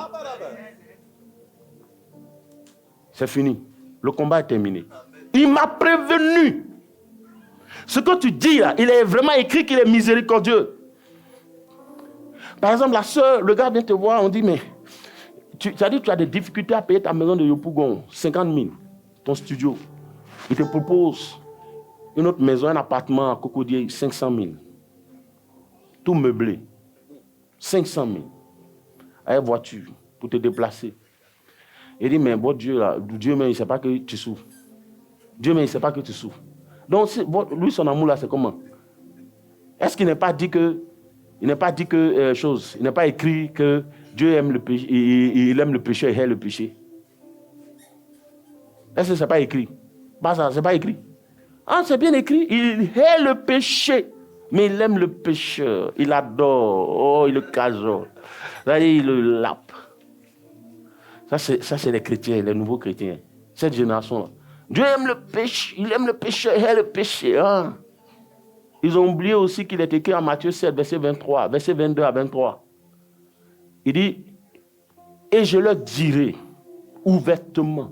C'est fini. Le combat est terminé. Il m'a prévenu. Ce que tu dis là, il est vraiment écrit qu'il est miséricordieux. Par exemple, la soeur, le gars vient te voir, on dit, mais tu as dit que tu as des difficultés à payer ta maison de Yopougon, 50 000, ton studio. Il te propose une autre maison, un appartement à Cocodier, 500 000. Tout meublé. 500 000. Avec voiture, pour te déplacer. Il dit, mais bon Dieu, là, Dieu même, il ne sait pas que tu souffres. Dieu même, il ne sait pas que tu souffres. Donc, lui, son amour, là, c'est comment? Est-ce qu'il n'est pas dit que... Il n'est pas dit que il n'est pas écrit que Dieu aime le péché, il aime le péché et hait le péché. Est-ce que ce n'est pas écrit? Bah, ça, c'est pas écrit. Ah, c'est bien écrit. Il hait le péché, mais il aime le pécheur. Il adore. Oh, il le casole. Il le lape. Ça, c'est les chrétiens, les nouveaux chrétiens. Cette génération-là. Dieu aime le péché, il aime le péché et hait le péché. Hein? Ils ont oublié aussi qu'il est écrit en Matthieu 7, verset 23, verset 22 à 23. Il dit, et je leur dirai ouvertement,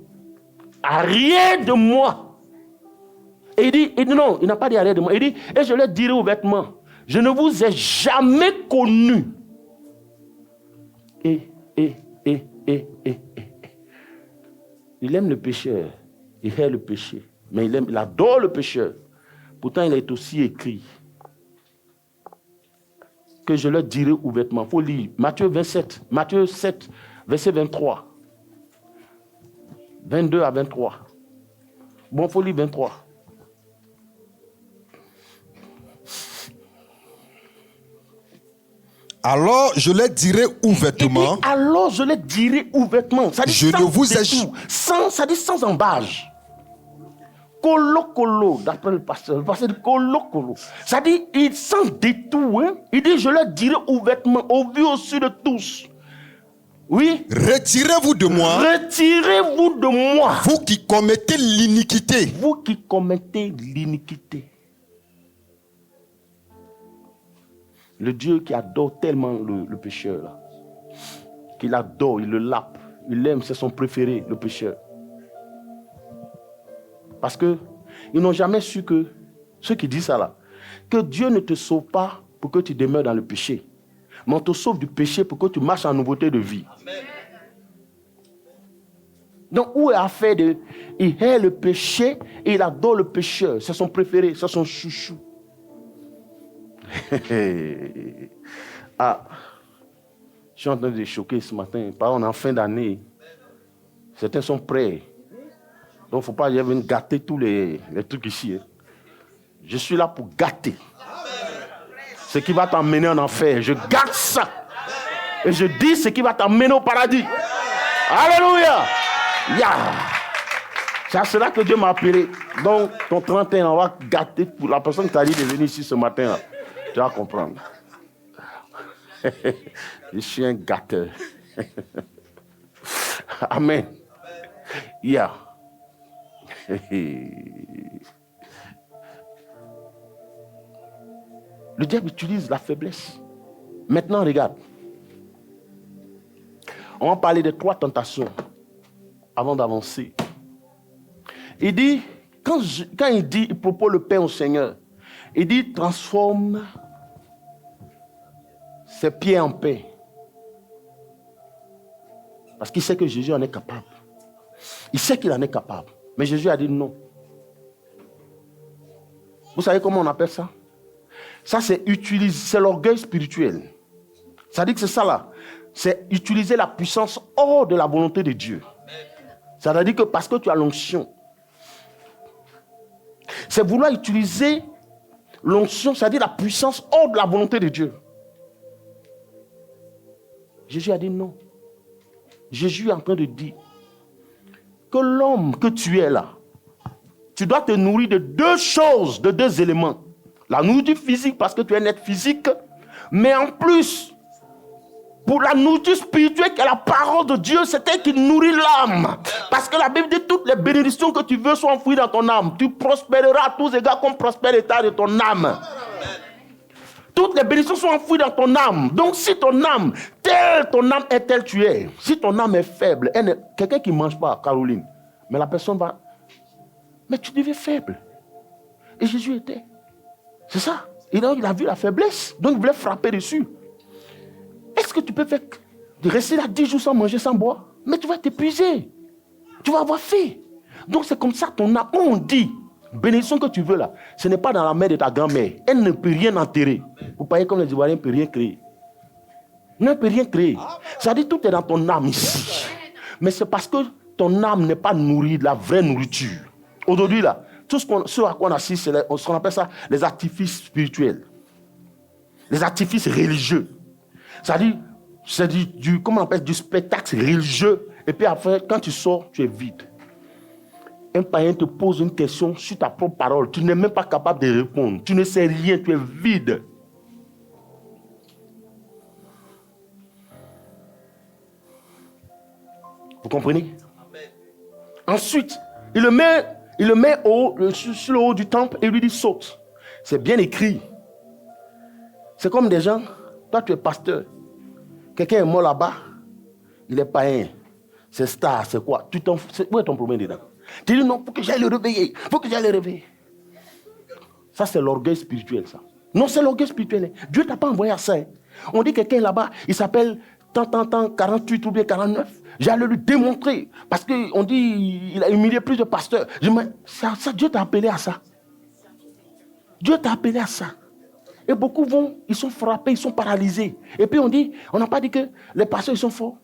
à rien de moi. Et il dit non, il n'a pas dit à rien de moi. Il dit, et je leur dirai ouvertement, je ne vous ai jamais connu. Il aime le pécheur, il hait le péché, mais il adore le pécheur. Pourtant, il est aussi écrit que je leur dirai ouvertement. Il faut lire Matthieu 7, verset 23. 22 à 23. Bon, il faut lire 23. Alors je leur dirai ouvertement. Alors je leur dirai ouvertement. Ça dit je ne vous ai ça dit sans embâche. Colo, d'après le pasteur dit colo. Ça dit, il sans détour, hein? Il dit, je leur dirai ouvertement, au vu au su de tous. Oui. Retirez-vous de moi. Retirez-vous de moi. Vous qui commettez l'iniquité. Vous qui commettez l'iniquité. Le Dieu qui adore tellement le pécheur, là, qu'il adore, il le lape, Il l'aime, c'est son préféré, le pécheur. Parce que ils n'ont jamais su que, ceux qui disent ça là, que Dieu ne te sauve pas pour que tu demeures dans le péché. Mais on te sauve du péché pour que tu marches en nouveauté de vie. Amen. Donc, où est l'affaire de... Il hait le péché et il adore le pécheur. C'est son préféré, c'est son chouchou. Ah, je suis en train de choquer ce matin. On est en fin d'année. Certains sont prêts. Donc, il ne faut pas y venir gâter tous les trucs ici. Hein. Je suis là pour gâter. Ce qui va t'emmener en enfer. Je gâte ça. Et je dis ce qui va t'emmener au paradis. Alléluia. C'est à cela que Dieu m'a appelé. Donc, ton 31, on va gâter pour la personne qui t'a dit de venir ici ce matin. Là. Tu vas comprendre. Je suis un gâteur. Amen. Le diable utilise la faiblesse. Maintenant, regarde. On va parler de 3 tentations avant d'avancer. Il dit, quand il dit, il propose le pain au Seigneur, il dit, transforme ses pieds en pain. Parce qu'il sait que Jésus en est capable. Il sait qu'il en est capable. Mais Jésus a dit non. Vous savez comment on appelle ça? Ça, c'est l'orgueil spirituel. Ça dit que c'est ça là. C'est utiliser la puissance hors de la volonté de Dieu. Ça veut dire que parce que tu as l'onction, c'est vouloir utiliser l'onction, c'est-à-dire la puissance hors de la volonté de Dieu. Jésus a dit non. Jésus est en train de dire que l'homme que tu es là, tu dois te nourrir de 2 choses, de 2 éléments. La nourriture physique parce que tu es un être physique, mais en plus, pour la nourriture spirituelle qui est la parole de Dieu, c'est elle qui nourrit l'âme. Parce que la Bible dit toutes les bénédictions que tu veux sont enfouies dans ton âme. Tu prospéreras à tous égards comme prospère l'état de ton âme. Toutes les bénédictions sont enfouies dans ton âme. Donc si ton âme, telle ton âme est telle tu es, si ton âme est faible, quelqu'un qui ne mange pas, Caroline, mais la personne va... Mais tu deviens faible. Et Jésus était. C'est ça. Et donc il a vu la faiblesse, donc il voulait frapper dessus. Est-ce que tu peux faire de rester là 10 jours sans manger, sans boire? Mais tu vas t'épuiser. Tu vas avoir faim. Donc c'est comme ça ton âme. On dit, bénédiction que tu veux là, ce n'est pas dans la main de ta grand-mère. Elle ne peut rien enterrer. Vous parlez comme les Ivoiriens ne peut rien créer. Elle ne peut rien créer. Ça dit tout est dans ton âme ici. Mais c'est parce que ton âme n'est pas nourrie de la vraie nourriture. Aujourd'hui là, tout ce à quoi on assiste, c'est ce qu'on appelle ça les artifices spirituels. Les artifices religieux. C'est du spectacle religieux. Et puis après, quand tu sors, tu es vide. Un païen te pose une question sur ta propre parole. Tu n'es même pas capable de répondre. Tu ne sais rien, tu es vide. Vous comprenez? Ensuite, il le met sur le haut du temple et lui dit saute. C'est bien écrit. C'est comme des gens, toi tu es pasteur. Quelqu'un est mort là-bas, il est païen. C'est star, c'est quoi? Où est ton problème dedans? Tu dis non, il faut que j'aille le réveiller. Ça, c'est l'orgueil spirituel, ça. Non, c'est l'orgueil spirituel. Dieu ne t'a pas envoyé à ça. On dit quelqu'un là-bas, il s'appelle tant, 48 ou bien 49. J'allais lui démontrer. Parce qu'on dit il a humilié plus de pasteurs. Ça, Dieu t'a appelé à ça. Dieu t'a appelé à ça. Et beaucoup ils sont frappés, ils sont paralysés. Et puis on n'a pas dit que les pasteurs, ils sont forts.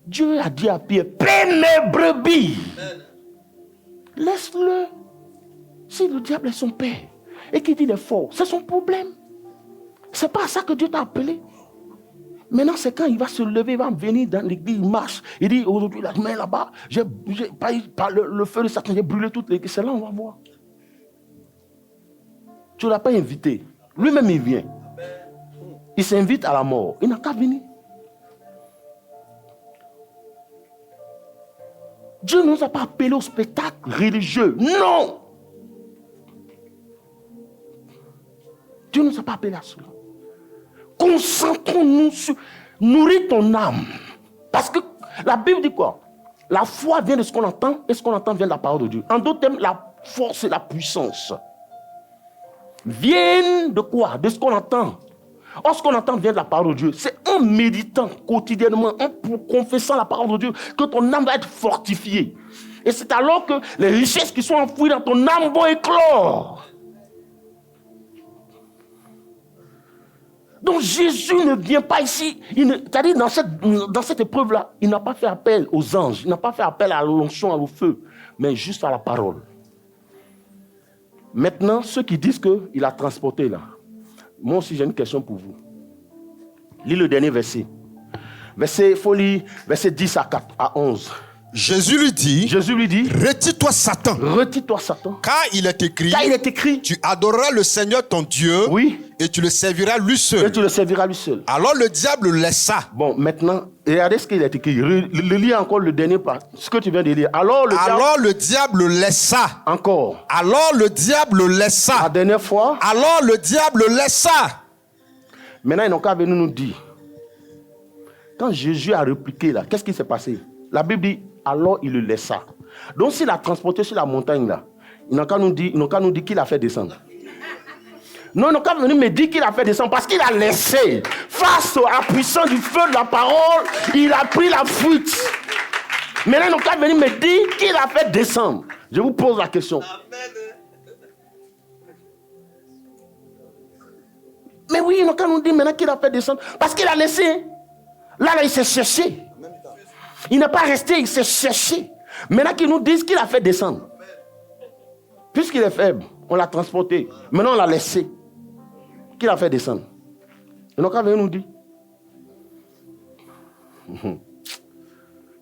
Dieu a dit à Pierre, paie mes brebis. Laisse-le. Si le diable est son père et qu'il dit il est fort, c'est son problème. C'est pas à ça que Dieu t'a appelé. Maintenant, c'est quand il va se lever, il va venir dans l'église, il marche. Il dit, aujourd'hui, la main là-bas, par le feu de Satan, j'ai brûlé toute l'église. C'est là on va voir. Tu ne l'as pas invité. Lui-même, il vient. Il s'invite à la mort. Il n'a qu'à venir. Dieu ne nous a pas appelés au spectacle religieux. Non! Dieu ne nous a pas appelés à cela. Concentrons-nous sur nourrir ton âme Parce que la Bible dit quoi? La foi vient de ce qu'on entend et ce qu'on entend vient de la parole de Dieu. En d'autres termes, la force et la puissance viennent de quoi? De ce qu'on entend. Or, ce qu'on entend vient de la parole de Dieu. C'est en méditant quotidiennement, en confessant la parole de Dieu, que ton âme va être fortifiée. Et c'est alors que les richesses qui sont enfouies dans ton âme vont éclore. Donc Jésus ne vient pas ici, c'est-à-dire dans cette épreuve-là, il n'a pas fait appel aux anges, il n'a pas fait appel à l'onction, au feu, mais juste à la parole. Maintenant, ceux qui disent qu'il a transporté là, moi aussi j'ai une question pour vous. Lis le dernier verset. Verset 10 à 11. Jésus lui dit, retire-toi Satan. Retire-toi Satan. Car il est écrit, tu adoreras le Seigneur ton Dieu, oui, et tu le serviras lui seul. Alors le diable laissa. Bon, maintenant, regardez ce qu'il est écrit. Lis encore le dernier part, ce que tu viens de lire. Alors le diable laissa. Encore. Alors le diable laissa. La dernière fois. Alors le diable laissa. Maintenant, ils n'ont qu'à venir nous dire. Quand Jésus a répliqué là, qu'est-ce qui s'est passé? La Bible dit, alors il le laissa. Donc s'il a transporté sur la montagne là, ils n'ont qu'à nous dire qu'il a fait descendre. Non, ils n'ont qu'à venir me dire qu'il a fait descendre parce qu'il a laissé. Face à la puissance du feu de la parole, il a pris la fuite. Maintenant, ils n'ont qu'à venir me dire qu'il a fait descendre. Je vous pose la question. Mais oui, ils n'ont qu'à nous dire maintenant qu'il a fait descendre. Parce qu'il a laissé. Là, il s'est cherché. Il n'est pas resté, il s'est cherché. Maintenant qu'ils nous disent qu'il a fait descendre. Puisqu'il est faible, on l'a transporté. Maintenant, on l'a laissé. Qu'il a fait descendre. Ils n'ont qu'à venir nous dire.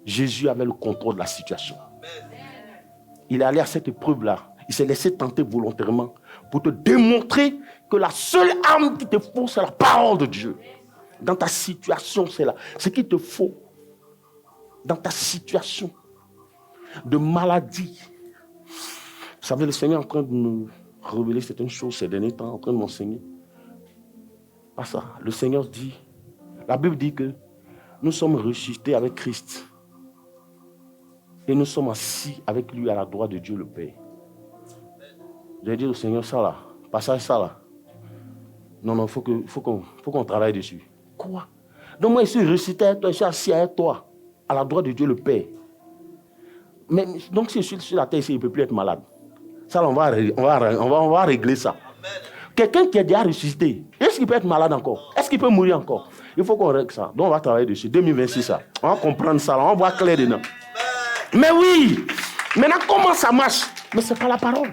Jésus avait le contrôle de la situation. Il est allé à cette épreuve-là. Il s'est laissé tenter volontairement pour te démontrer que la seule arme qui te faut, c'est la parole de Dieu. Dans ta situation, c'est là. Ce qu'il te faut. Dans ta situation de maladie. Vous savez, le Seigneur est en train de me révéler certaines choses ces derniers temps, en train de m'enseigner. Pas ça. Le Seigneur dit, la Bible dit que nous sommes ressuscités avec Christ. Et nous sommes assis avec lui à la droite de Dieu le Père. J'ai dit au Seigneur, ça là, passage ça là. Non, il faut qu'on travaille dessus. Quoi? Donc moi, je suis ressuscité avec toi, je suis assis avec toi. À la droite de Dieu le Père. Mais donc si je suis sur la terre ici, il ne peut plus être malade. Ça, on va régler ça. Amen. Quelqu'un qui est déjà ressuscité, est-ce qu'il peut être malade encore? Est-ce qu'il peut mourir encore? Il faut qu'on règle ça. Donc on va travailler dessus. 2026, ça. On va comprendre ça. On va voir clair dedans. Amen. Mais oui. Maintenant, comment ça marche? Mais ce n'est pas la parole.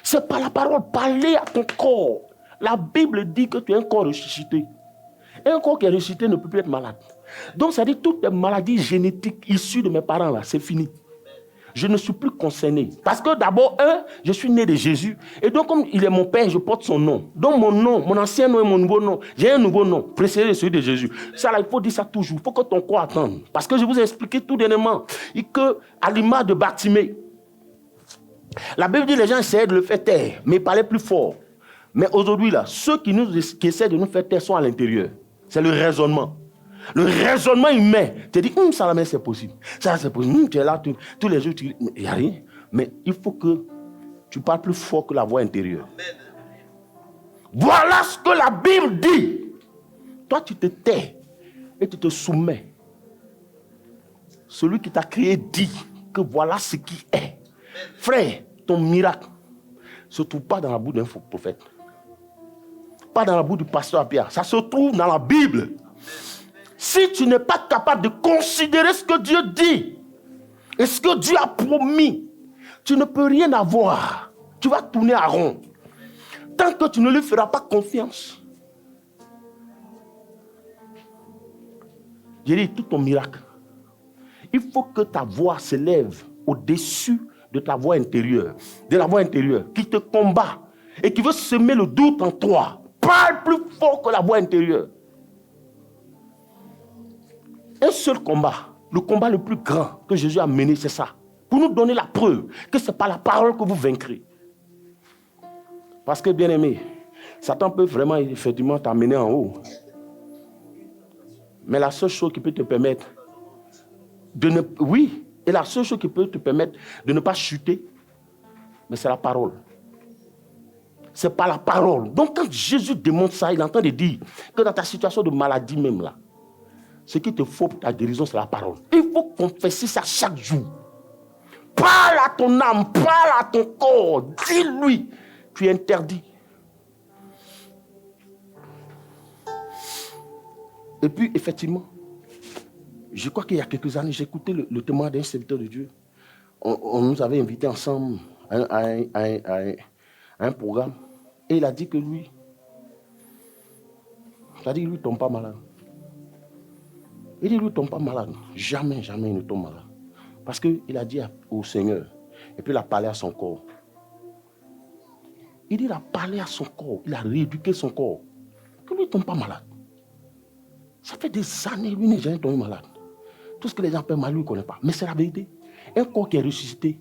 Ce n'est pas la parole. Parlez à ton corps. La Bible dit que tu es un corps ressuscité. Et un corps qui est ressuscité ne peut plus être malade. Donc, ça dit toutes les maladies génétiques issues de mes parents, là, c'est fini. Je ne suis plus concerné. Parce que d'abord, je suis né de Jésus. Et donc, comme il est mon père, je porte son nom. Donc, mon nom, mon ancien nom et mon nouveau nom. J'ai un nouveau nom, précédé de celui de Jésus. Ça, là, il faut dire ça toujours. Il faut que ton corps attende. Parce que je vous ai expliqué tout dernièrement. Et que, à l'image de Bartimée, la Bible dit que les gens essayaient de le faire taire, mais ils parlaient plus fort. Mais aujourd'hui, là, ceux qui essaient de nous faire taire sont à l'intérieur. C'est le raisonnement. Le raisonnement humain te dit, ça là, mais c'est possible. Ça, c'est possible. Tu es là, tous les jours, il n'y a rien. Mais il faut que tu parles plus fort que la voix intérieure. Amen. Voilà ce que la Bible dit. Toi, tu te tais et tu te soumets. Celui qui t'a créé dit que voilà ce qui est. Amen. Frère, ton miracle ne se trouve pas dans la bouche d'un faux prophète. Pas dans la bouche du pasteur Pierre. Ça se trouve dans la Bible. Si tu n'es pas capable de considérer ce que Dieu dit et ce que Dieu a promis, tu ne peux rien avoir. Tu vas tourner à rond. Tant que tu ne lui feras pas confiance. J'ai dit, tout ton miracle, il faut que ta voix s'élève au-dessus de ta voix intérieure. De la voix intérieure qui te combat et qui veut semer le doute en toi. Parle plus fort que la voix intérieure. Un seul combat, le combat le plus grand que Jésus a mené, c'est ça. Pour nous donner la preuve que ce n'est pas la parole que vous vaincrez. Parce que, bien aimé, Satan peut vraiment, effectivement, t'amener en haut. Mais la seule chose qui peut te permettre Oui, et la seule chose qui peut te permettre de ne pas chuter, mais c'est la parole. C'est pas la parole. Donc quand Jésus démontre ça, il est en train de dire que dans ta situation de maladie même là, ce qui te faut pour ta guérison, c'est la parole. Il faut confesser ça chaque jour. Parle à ton âme, parle à ton corps. Dis-lui, tu es interdit. Et puis, effectivement, je crois qu'il y a quelques années, j'ai écouté le témoignage d'un serviteur de Dieu. On nous avait invités ensemble à un programme. Et il a dit que lui, lui ne tombe pas malade. Il dit, lui ne tombe pas malade. Jamais, jamais il ne tombe malade. Parce qu'il a dit au Seigneur, et puis il a parlé à son corps. Il dit, il a parlé à son corps, il a rééduqué son corps. Que lui ne tombe pas malade. Ça fait des années, lui n'est jamais tombé malade. Tout ce que les gens appellent mal, lui ne connaît pas. Mais c'est la vérité. Un corps qui est ressuscité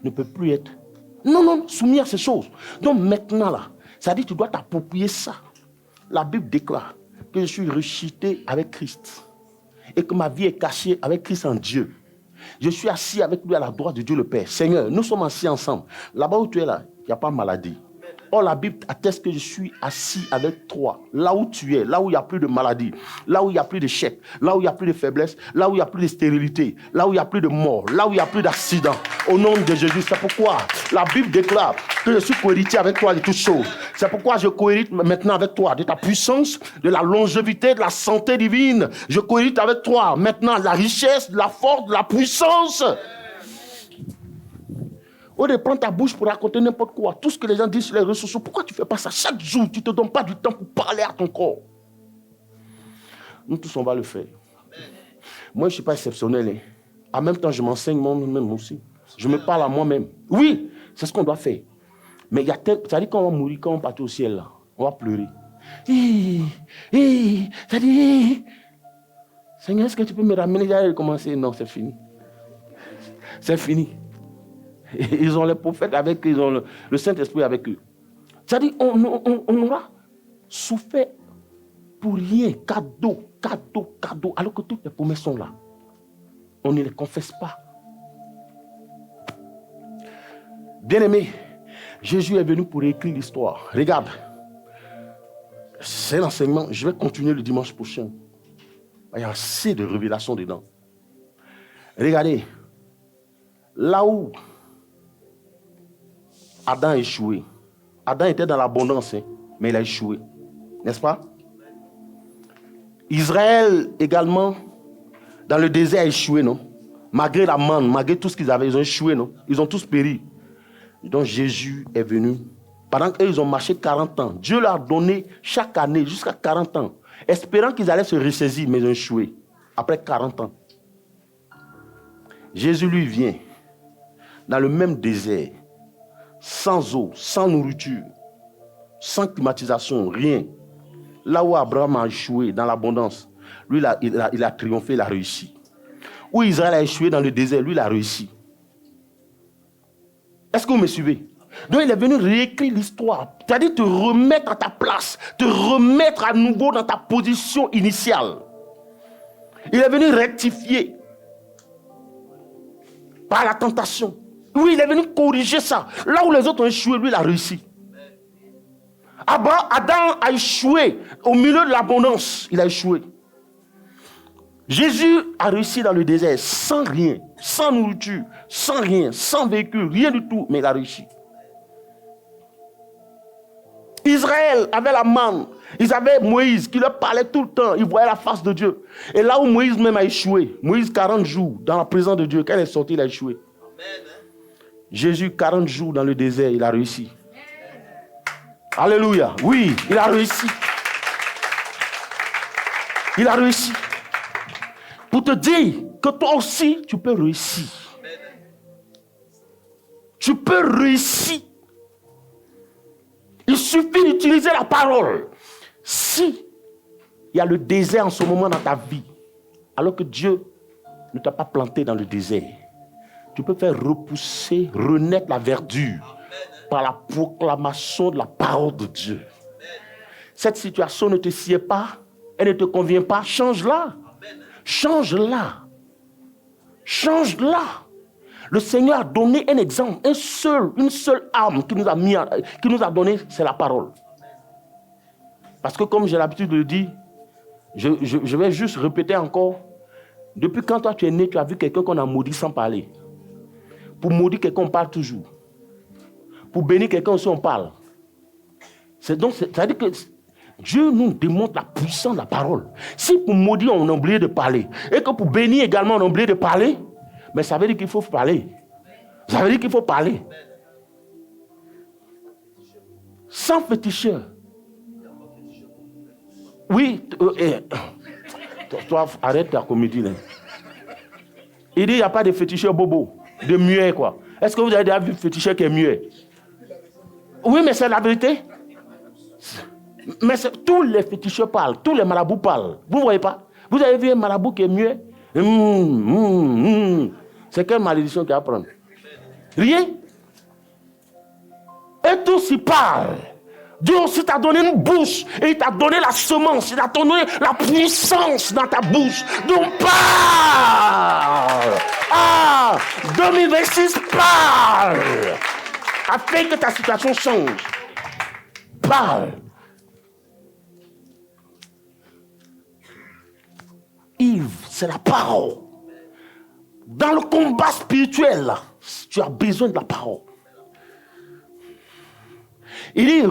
ne peut plus être soumis à ces choses. Donc maintenant, là, ça dit que tu dois t'approprier ça. La Bible déclare que je suis ressuscité avec Christ et que ma vie est cachée avec Christ en Dieu. Je suis assis avec lui à la droite de Dieu le Père. Seigneur, nous sommes assis ensemble. Là-bas où tu es là, il n'y a pas de maladie. Or, la Bible atteste que je suis assis avec toi. Là où tu es, là où il n'y a plus de maladie, là où il n'y a plus d'échec, là où il n'y a plus de faiblesse, là où il n'y a plus de stérilité, là où il n'y a plus de mort, là où il n'y a plus d'accident. Au nom de Jésus, c'est pourquoi la Bible déclare que je suis cohéritier avec toi de toutes choses. C'est pourquoi je cohérite maintenant avec toi de ta puissance, de la longévité, de la santé divine. Je cohérite avec toi maintenant de la richesse, de la force, de la puissance. Au lieu de prendre ta bouche pour raconter n'importe quoi, tout ce que les gens disent sur les réseaux sociaux, pourquoi tu ne fais pas ça chaque jour? Tu ne te donnes pas du temps pour parler à ton corps. Nous tous, on va le faire. Moi, je ne suis pas exceptionnel. Hein. En même temps, je m'enseigne moi-même aussi. Je me parle à moi-même. Oui, c'est ce qu'on doit faire. Mais il y a ça dit quand on va mourir, quand on part au ciel, là, on va pleurer. Ça dit, Seigneur, est-ce que tu peux me ramener? J'ai recommencé. Non, c'est fini. C'est fini. Ils ont les prophètes avec eux, ils ont le Saint-Esprit avec eux. C'est-à-dire, on aura souffert pour rien, cadeau, alors que toutes les promesses sont là. On ne les confesse pas. Bien-aimé, Jésus est venu pour écrire l'histoire. Regarde, c'est l'enseignement. Je vais continuer le dimanche prochain. Il y a assez de révélations dedans. Regardez, là où Adam a échoué. Adam était dans l'abondance, hein, mais il a échoué. N'est-ce pas? Israël également, dans le désert, a échoué, non? Malgré la manne, malgré tout ce qu'ils avaient, ils ont échoué, non? Ils ont tous péri. Donc Jésus est venu. Pendant qu'ils ont marché 40 ans, Dieu leur a donné chaque année jusqu'à 40 ans, espérant qu'ils allaient se ressaisir, mais ils ont échoué. Après 40 ans. Jésus, lui, vient dans le même désert, sans eau, sans nourriture, sans climatisation, rien. Là où Abraham a échoué dans l'abondance, lui, il a triomphé, il a réussi. Où Israël a échoué dans le désert, lui, il a réussi. Est-ce que vous me suivez? Donc, il est venu réécrire l'histoire, c'est-à-dire te remettre à ta place, te remettre à nouveau dans ta position initiale. Il est venu rectifier par la tentation. Oui, il est venu corriger ça. Là où les autres ont échoué, lui, il a réussi. Adam a échoué au milieu de l'abondance. Il a échoué. Jésus a réussi dans le désert sans rien, sans nourriture, sans rien, sans véhicule, rien du tout, mais il a réussi. Israël avait la manne. Ils avaient Moïse qui leur parlait tout le temps. Ils voyaient la face de Dieu. Et là où Moïse même a échoué, Moïse 40 jours dans la présence de Dieu, quand il est sorti, il a échoué. Jésus, 40 jours dans le désert, il a réussi. Alléluia. Oui, il a réussi. Il a réussi. Pour te dire que toi aussi, tu peux réussir. Tu peux réussir. Il suffit d'utiliser la parole. Si il y a le désert en ce moment dans ta vie, alors que Dieu ne t'a pas planté dans le désert, tu peux faire repousser, renaître la verdure par la proclamation de la parole de Dieu. Cette situation ne te sied pas, elle ne te convient pas, change-la. Change-la. Change-la. Le Seigneur a donné un exemple, une seule arme qu'il nous a donné, c'est la parole. Parce que comme j'ai l'habitude de le dire, je vais juste répéter encore. Depuis quand toi tu es né, tu as vu quelqu'un qu'on a maudit sans parler. Pour maudire quelqu'un, on parle toujours. Pour bénir quelqu'un aussi, on parle. C'est-à-dire que Dieu nous démontre la puissance de la parole. Si pour maudire, on a oublié de parler, et que pour bénir également, on a oublié de parler, mais ça veut dire qu'il faut parler. Ça veut dire qu'il faut parler. Sans féticheur. Oui, toi, arrête ta comédie là. Il dit, il n'y a pas de féticheur bobo, de muet quoi. Est-ce que vous avez déjà vu un féticheur qui est muet? Oui, mais c'est la vérité. Mais tous les féticheurs parlent, tous les marabouts parlent. Vous ne voyez pas? Vous avez vu un marabout qui est muet? C'est quelle malédiction qu'il va prendre? Rien. Et tous ils parlent. Dieu aussi t'a donné une bouche et il t'a donné la semence, il t'a donné la puissance dans ta bouche. Donc parle. 2026 parle. Afin que ta situation change. Parle. Yves, c'est la parole. Dans le combat spirituel, là, tu as besoin de la parole. Il dit,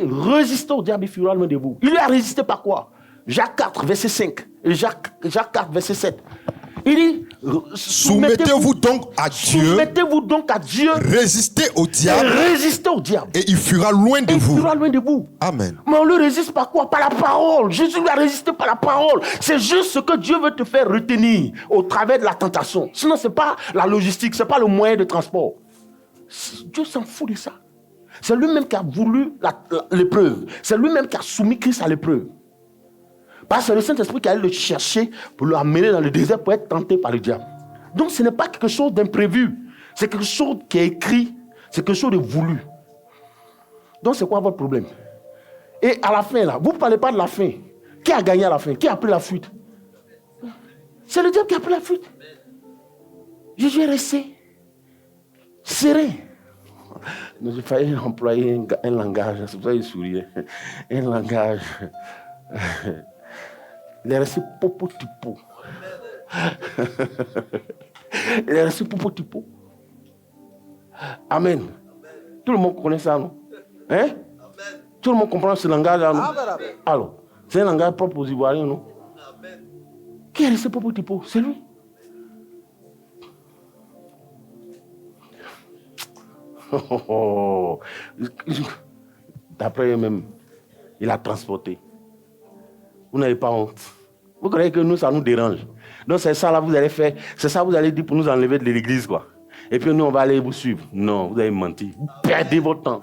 résistez au diable, il fuira loin de vous. Il lui a résisté par quoi? Jacques 4, verset 5. Jacques 4, verset 7. Il dit, soumettez-vous donc à Dieu. Soumettez-vous donc à Dieu. Résistez au diable. Et résistez au diable. Et il fuira loin de vous. Il fuira loin de vous. Amen. Mais on lui résiste par quoi? Par la parole. Jésus lui a résisté par la parole. C'est juste ce que Dieu veut te faire retenir au travers de la tentation. Sinon, ce n'est pas la logistique, ce n'est pas le moyen de transport. Dieu s'en fout de ça. C'est lui-même qui a voulu l'épreuve. C'est lui-même qui a soumis Christ à l'épreuve. Parce que c'est le Saint-Esprit qui allait le chercher pour l'amener dans le désert pour être tenté par le diable. Donc ce n'est pas quelque chose d'imprévu. C'est quelque chose qui est écrit. C'est quelque chose de voulu. Donc c'est quoi votre problème? Et à la fin, là, vous ne parlez pas de la fin. Qui a gagné à la fin? Qui a pris la fuite? C'est le diable qui a pris la fuite. Jésus est resté serré. J'ai failli employer un langage, c'est pour ça qu'il sourit. Un langage. Il est resté popo-tipo. Il est resté popo-tipo. Amen. Tout le monde connaît ça, non? Hein? Tout le monde comprend ce langage-là, non? Alors, c'est un langage propre aux Ivoiriens, non? Qui est resté popo-tipo? C'est lui. D'après eux-mêmes, il a transporté. Vous n'avez pas honte. Vous croyez que nous, ça nous dérange. Donc c'est ça là vous allez faire. C'est ça vous allez dire pour nous enlever de l'église, quoi. Et puis nous, on va aller vous suivre. Non, vous avez menti. Vous perdez votre temps.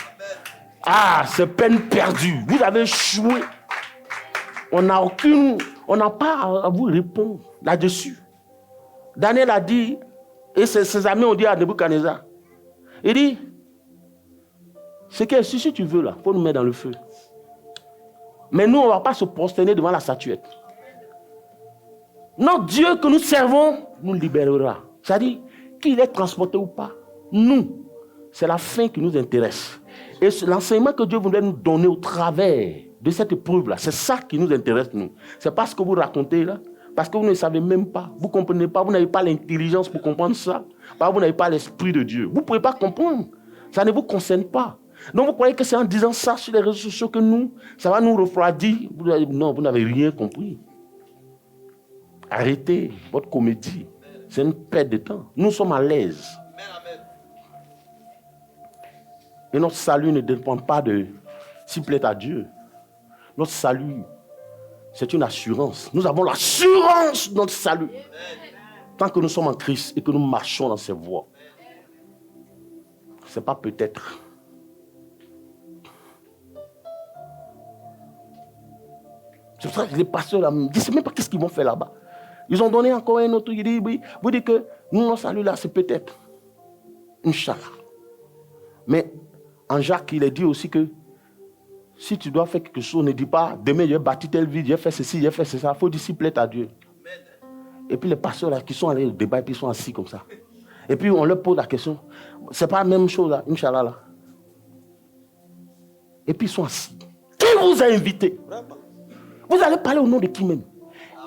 C'est peine perdue. Vous avez échoué. On n'a pas à vous répondre là-dessus. Daniel a dit, et ses amis ont dit à Nebuchadnezzar, il dit, si tu veux là, il faut nous mettre dans le feu. Mais nous, on ne va pas se prosterner devant la statuette. Notre Dieu que nous servons nous libérera. C'est-à-dire, qu'il est transporté ou pas, nous, c'est la fin qui nous intéresse. Et l'enseignement que Dieu voulait nous donner au travers de cette épreuve-là, c'est ça qui nous intéresse, nous. C'est pas ce que vous racontez là, parce que vous ne savez même pas, vous ne comprenez pas, vous n'avez pas l'intelligence pour comprendre ça, parce que vous n'avez pas l'esprit de Dieu. Vous ne pouvez pas comprendre. Ça ne vous concerne pas. Donc vous croyez que c'est en disant ça sur les réseaux sociaux que ça va nous refroidir? Non, vous n'avez rien compris. Arrêtez votre comédie. C'est une perte de temps. Nous sommes à l'aise. Et notre salut ne dépend pas de s'il plaît à Dieu. Notre salut, c'est une assurance. Nous avons l'assurance de notre salut. Tant que nous sommes en Christ et que nous marchons dans ses voies. Ce n'est pas peut-être. C'est pour ça que les pasteurs là, me disent même pas qu'est-ce qu'ils vont faire là-bas. Ils ont donné encore un autre. Ils disent, oui, vous dites que nous, notre salut là, c'est peut-être. Inch'Allah. Mais en Jacques, il est dit aussi que si tu dois faire quelque chose, ne dis pas, demain j'ai bâti telle ville, j'ai fait ceci, j'ai fait ça. Il faut dire s'il plaît à Dieu. Et puis les pasteurs là, qui sont allés au débat, et puis ils sont assis comme ça. Et puis on leur pose la question. C'est pas la même chose là, Inch'Allah là. Et puis ils sont assis. Qui vous a invité? Vous allez parler au nom de qui même?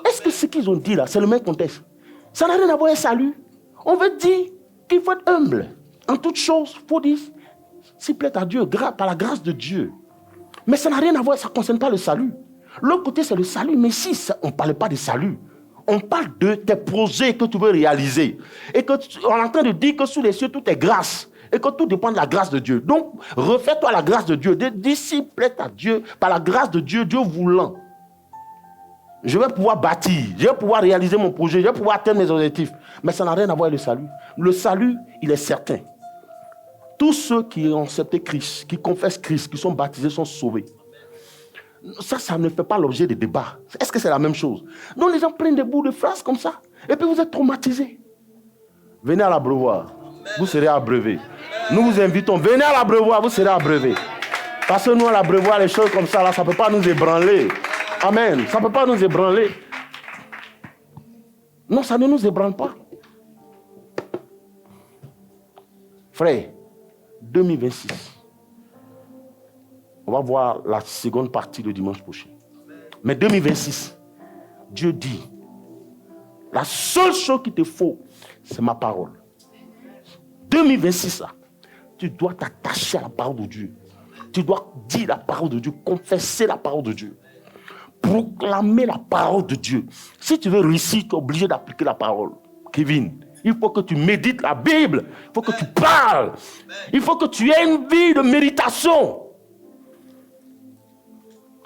Est-ce que ce qu'ils ont dit là, c'est le même contexte? Ça n'a rien à voir avec salut. On veut dire qu'il faut être humble. En toute chose, il faut dire, s'il plaît à Dieu, par la grâce de Dieu. Mais ça n'a rien à voir, ça ne concerne pas le salut. L'autre côté, c'est le salut. Mais si on ne parle pas de salut, on parle de tes projets que tu veux réaliser. Et qu'on est en train de dire que sous les cieux, tout est grâce. Et que tout dépend de la grâce de Dieu. Donc, refais-toi la grâce de Dieu. Dis, s'il plaît à Dieu, par la grâce de Dieu, Dieu voulant. Je vais pouvoir bâtir, je vais pouvoir réaliser mon projet, je vais pouvoir atteindre mes objectifs. Mais ça n'a rien à voir avec le salut. Le salut, il est certain. Tous ceux qui ont accepté Christ, qui confessent Christ, qui sont baptisés, sont sauvés. Ça ne fait pas l'objet de débats. Est-ce que c'est la même chose? Donc les gens prennent des bouts de phrases comme ça, et puis vous êtes traumatisés. Venez à l'abreuvoir, vous serez abreuvé. Nous vous invitons, venez à l'abreuvoir, vous serez abreuvé. Parce que nous, à l'abreuvoir, les choses comme ça, là, ça ne peut pas nous ébranler. Amen. Ça ne peut pas nous ébranler. Non, ça ne nous ébranle pas. Frère, 2026. On va voir la seconde partie le dimanche prochain. Mais 2026, Dieu dit, la seule chose qu'il te faut, c'est ma parole. 2026, là, tu dois t'attacher à la parole de Dieu. Tu dois dire la parole de Dieu, confesser la parole de Dieu. Proclamer la parole de Dieu. Si tu veux réussir, tu es obligé d'appliquer la parole. Kevin, il faut que tu médites la Bible. Il faut que tu parles. Il faut que tu aies une vie de méditation.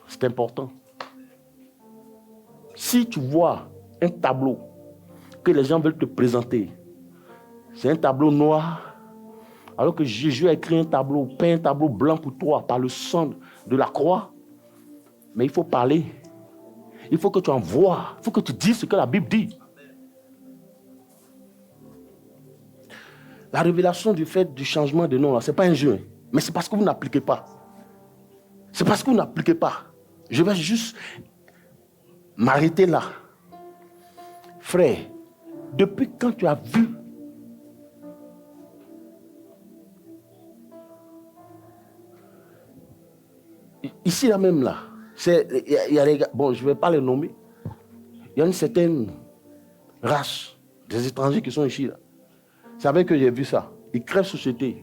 C'est important. Si tu vois un tableau que les gens veulent te présenter, c'est un tableau noir, alors que Jésus a écrit un tableau, peint un tableau blanc pour toi par le sang de la croix, mais il faut parler. Il faut que tu envoies. Il faut que tu dises ce que la Bible dit. La révélation du fait du changement de nom, ce n'est pas un jeu. Mais c'est parce que vous n'appliquez pas. C'est parce que vous n'appliquez pas. Je vais juste m'arrêter là. Frère, depuis quand tu as vu ici là même là, il y a les gars, bon, je ne vais pas les nommer. Il y a une certaine race des étrangers qui sont ici là. Vous savez que j'ai vu ça. Ils créent société.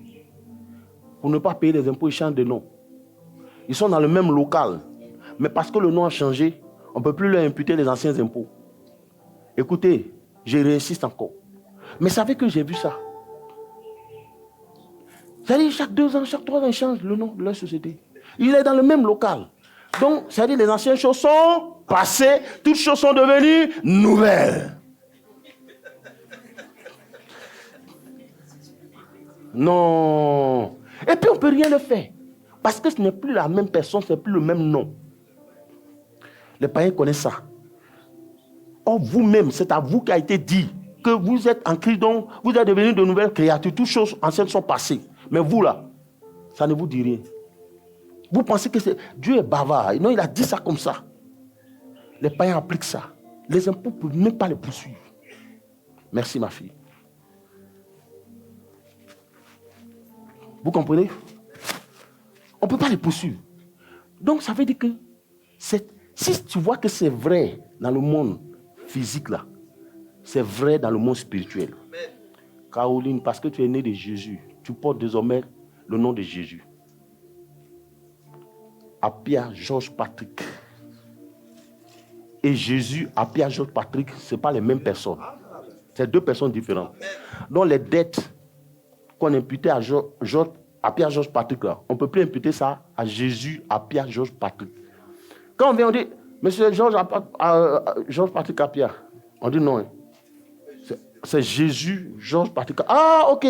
Pour ne pas payer les impôts, ils changent de nom. Ils sont dans le même local. Mais parce que le nom a changé, on ne peut plus leur imputer les anciens impôts. Écoutez, je réinsiste encore. Mais savez que j'ai vu ça. C'est-à-dire chaque 2 ans, chaque 3 ans, ils changent le nom de leur société. Il est dans le même local. Donc, c'est-à-dire les anciennes choses sont passées, toutes choses sont devenues nouvelles. Non. Et puis on ne peut rien le faire. Parce que ce n'est plus la même personne, ce n'est plus le même nom. Les païens connaissent ça. Or, vous-même, c'est à vous qu'a été dit que vous êtes en Christ, donc vous êtes devenus de nouvelles créatures. Toutes choses anciennes sont passées. Mais vous là, ça ne vous dit rien. Vous pensez que Dieu est bavard. Non, il a dit ça comme ça. Les païens appliquent ça. Les impôts ne peuvent même pas les poursuivre. Merci ma fille. Vous comprenez? On ne peut pas les poursuivre. Donc ça veut dire que si tu vois que c'est vrai dans le monde physique là, c'est vrai dans le monde spirituel. Caroline, parce que tu es né de Jésus, tu portes désormais le nom de Jésus. Apia Georges Patrick. Et Jésus, Apia Georges Patrick, ce n'est pas les mêmes personnes. C'est 2 personnes différentes. Donc les dettes qu'on imputait à Apia Georges Patrick, là, on ne peut plus imputer ça à Jésus, Apia Georges Patrick. Quand on vient, on dit, monsieur Georges Patrick Apia. On dit non. C'est Jésus, Georges Patrick. Ah, ok.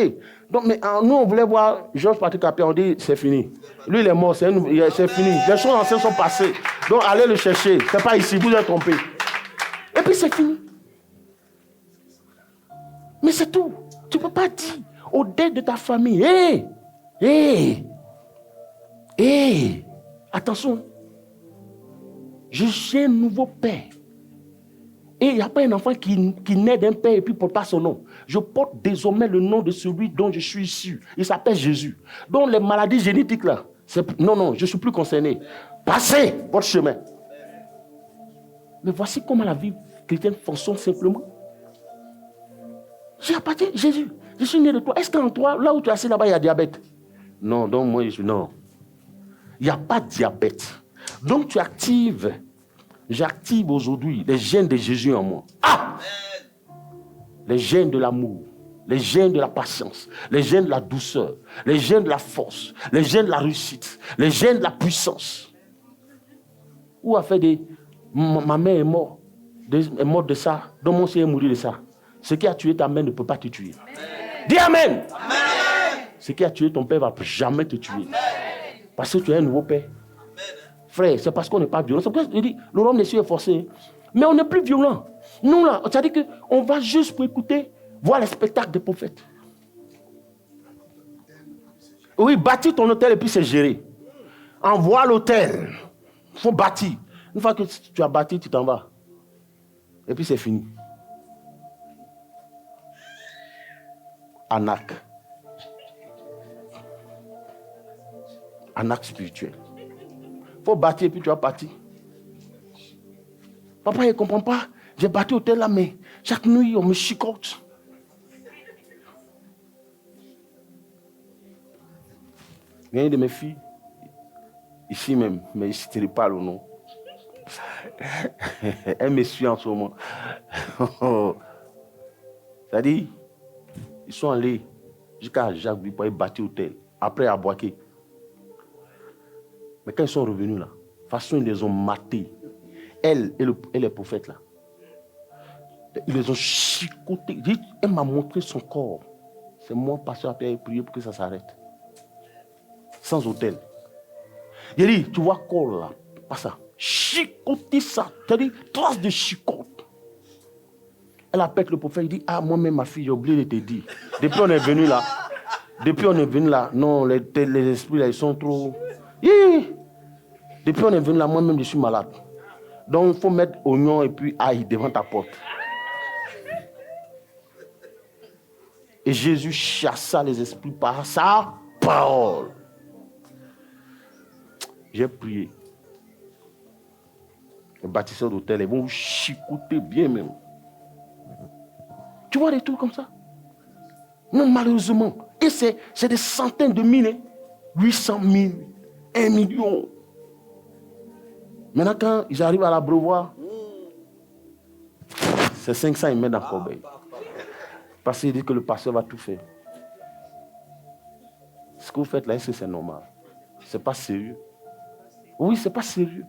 Donc, mais nous, on voulait voir Georges Patrick Apia. On dit, c'est fini. Lui, il est mort. C'est fini. Les choses anciennes sont passées. Donc, allez le chercher. Ce n'est pas ici. Vous êtes trompé. Et puis, c'est fini. Mais c'est tout. Tu ne peux pas dire aux dettes de ta famille, attention. Je suis un nouveau père. Et il n'y a pas un enfant qui naît d'un père et puis porte pas son nom. Je porte désormais le nom de celui dont je suis issu. Il s'appelle Jésus. Donc les maladies génétiques là, non, je ne suis plus concerné. Passez votre chemin. Mais voici comment la vie chrétienne fonctionne simplement. J'ai appartenu Jésus. Je suis né de toi. Est-ce qu'en toi, là où tu es assis là-bas, il y a diabète? Non, donc moi, non. Il n'y a pas de diabète. Donc j'active aujourd'hui les gènes de Jésus en moi. Les gènes de l'amour, les gènes de la patience, les gènes de la douceur, les gènes de la force, les gènes de la réussite, les gènes de la puissance. Où a fait des... Ma mère est morte de ça, donc mon Seigneur est mort de ça. Ce qui a tué ta mère ne peut pas te tuer. Dis Amen. Amen. Ce qui a tué ton père ne va jamais te tuer. Amen. Parce que tu es un nouveau père. Frère, c'est parce qu'on n'est pas violent. C'est pour ça que je dis, le royaume des cieux est forcé. Mais on n'est plus violent. Nous là, c'est-à-dire qu'on va juste pour écouter, voir les spectacles des prophètes. Oui, bâtis ton hôtel et puis c'est géré. Envoie l'hôtel. Il faut bâtir. Une fois que tu as bâti, tu t'en vas. Et puis c'est fini. Anak. Anak spirituel. Il faut bâtir et puis tu vas partir. Papa, il ne comprend pas. J'ai bâti l'hôtel là, mais chaque nuit, on me chicote. Il y a une de mes filles, ici même, mais je ne dirai pas le nom. Elle me suit en ce moment. C'est-à-dire, ils sont allés jusqu'à Jacques pour aller bâtir l'hôtel. Après, à Boaké. Mais quand ils sont revenus là, de toute façon, ils les ont matés. Elle et les prophètes là. Ils les ont chicotés. Elle m'a montré son corps. C'est moi, pasteur, à prier pour que ça s'arrête. Sans hôtel. Il dit, tu vois corps là, pas ça. Chicoter ça. C'est-à-dire, trace de chicote. Elle appelle le prophète, il dit, moi-même ma fille, j'ai oublié de te dire. Depuis on est venu là, non, les esprits là, ils sont trop... Depuis on est venu là, moi-même je suis malade. Donc il faut mettre oignon et puis ail devant ta porte. Et Jésus chassa les esprits par sa parole. J'ai prié. Les bâtisseurs d'hôtel, ils vont vous chicoter bien même. Tu vois des trucs comme ça? Non, malheureusement. Et c'est des centaines de mille. 800 000, 1 million. Maintenant, quand ils arrivent à l'Abreuvoir, c'est 500, ils mettent dans la corbeille. Parce qu'il dit que le pasteur va tout faire. Ce que vous faites là, est-ce que c'est normal? C'est pas sérieux. Oui, c'est pas sérieux.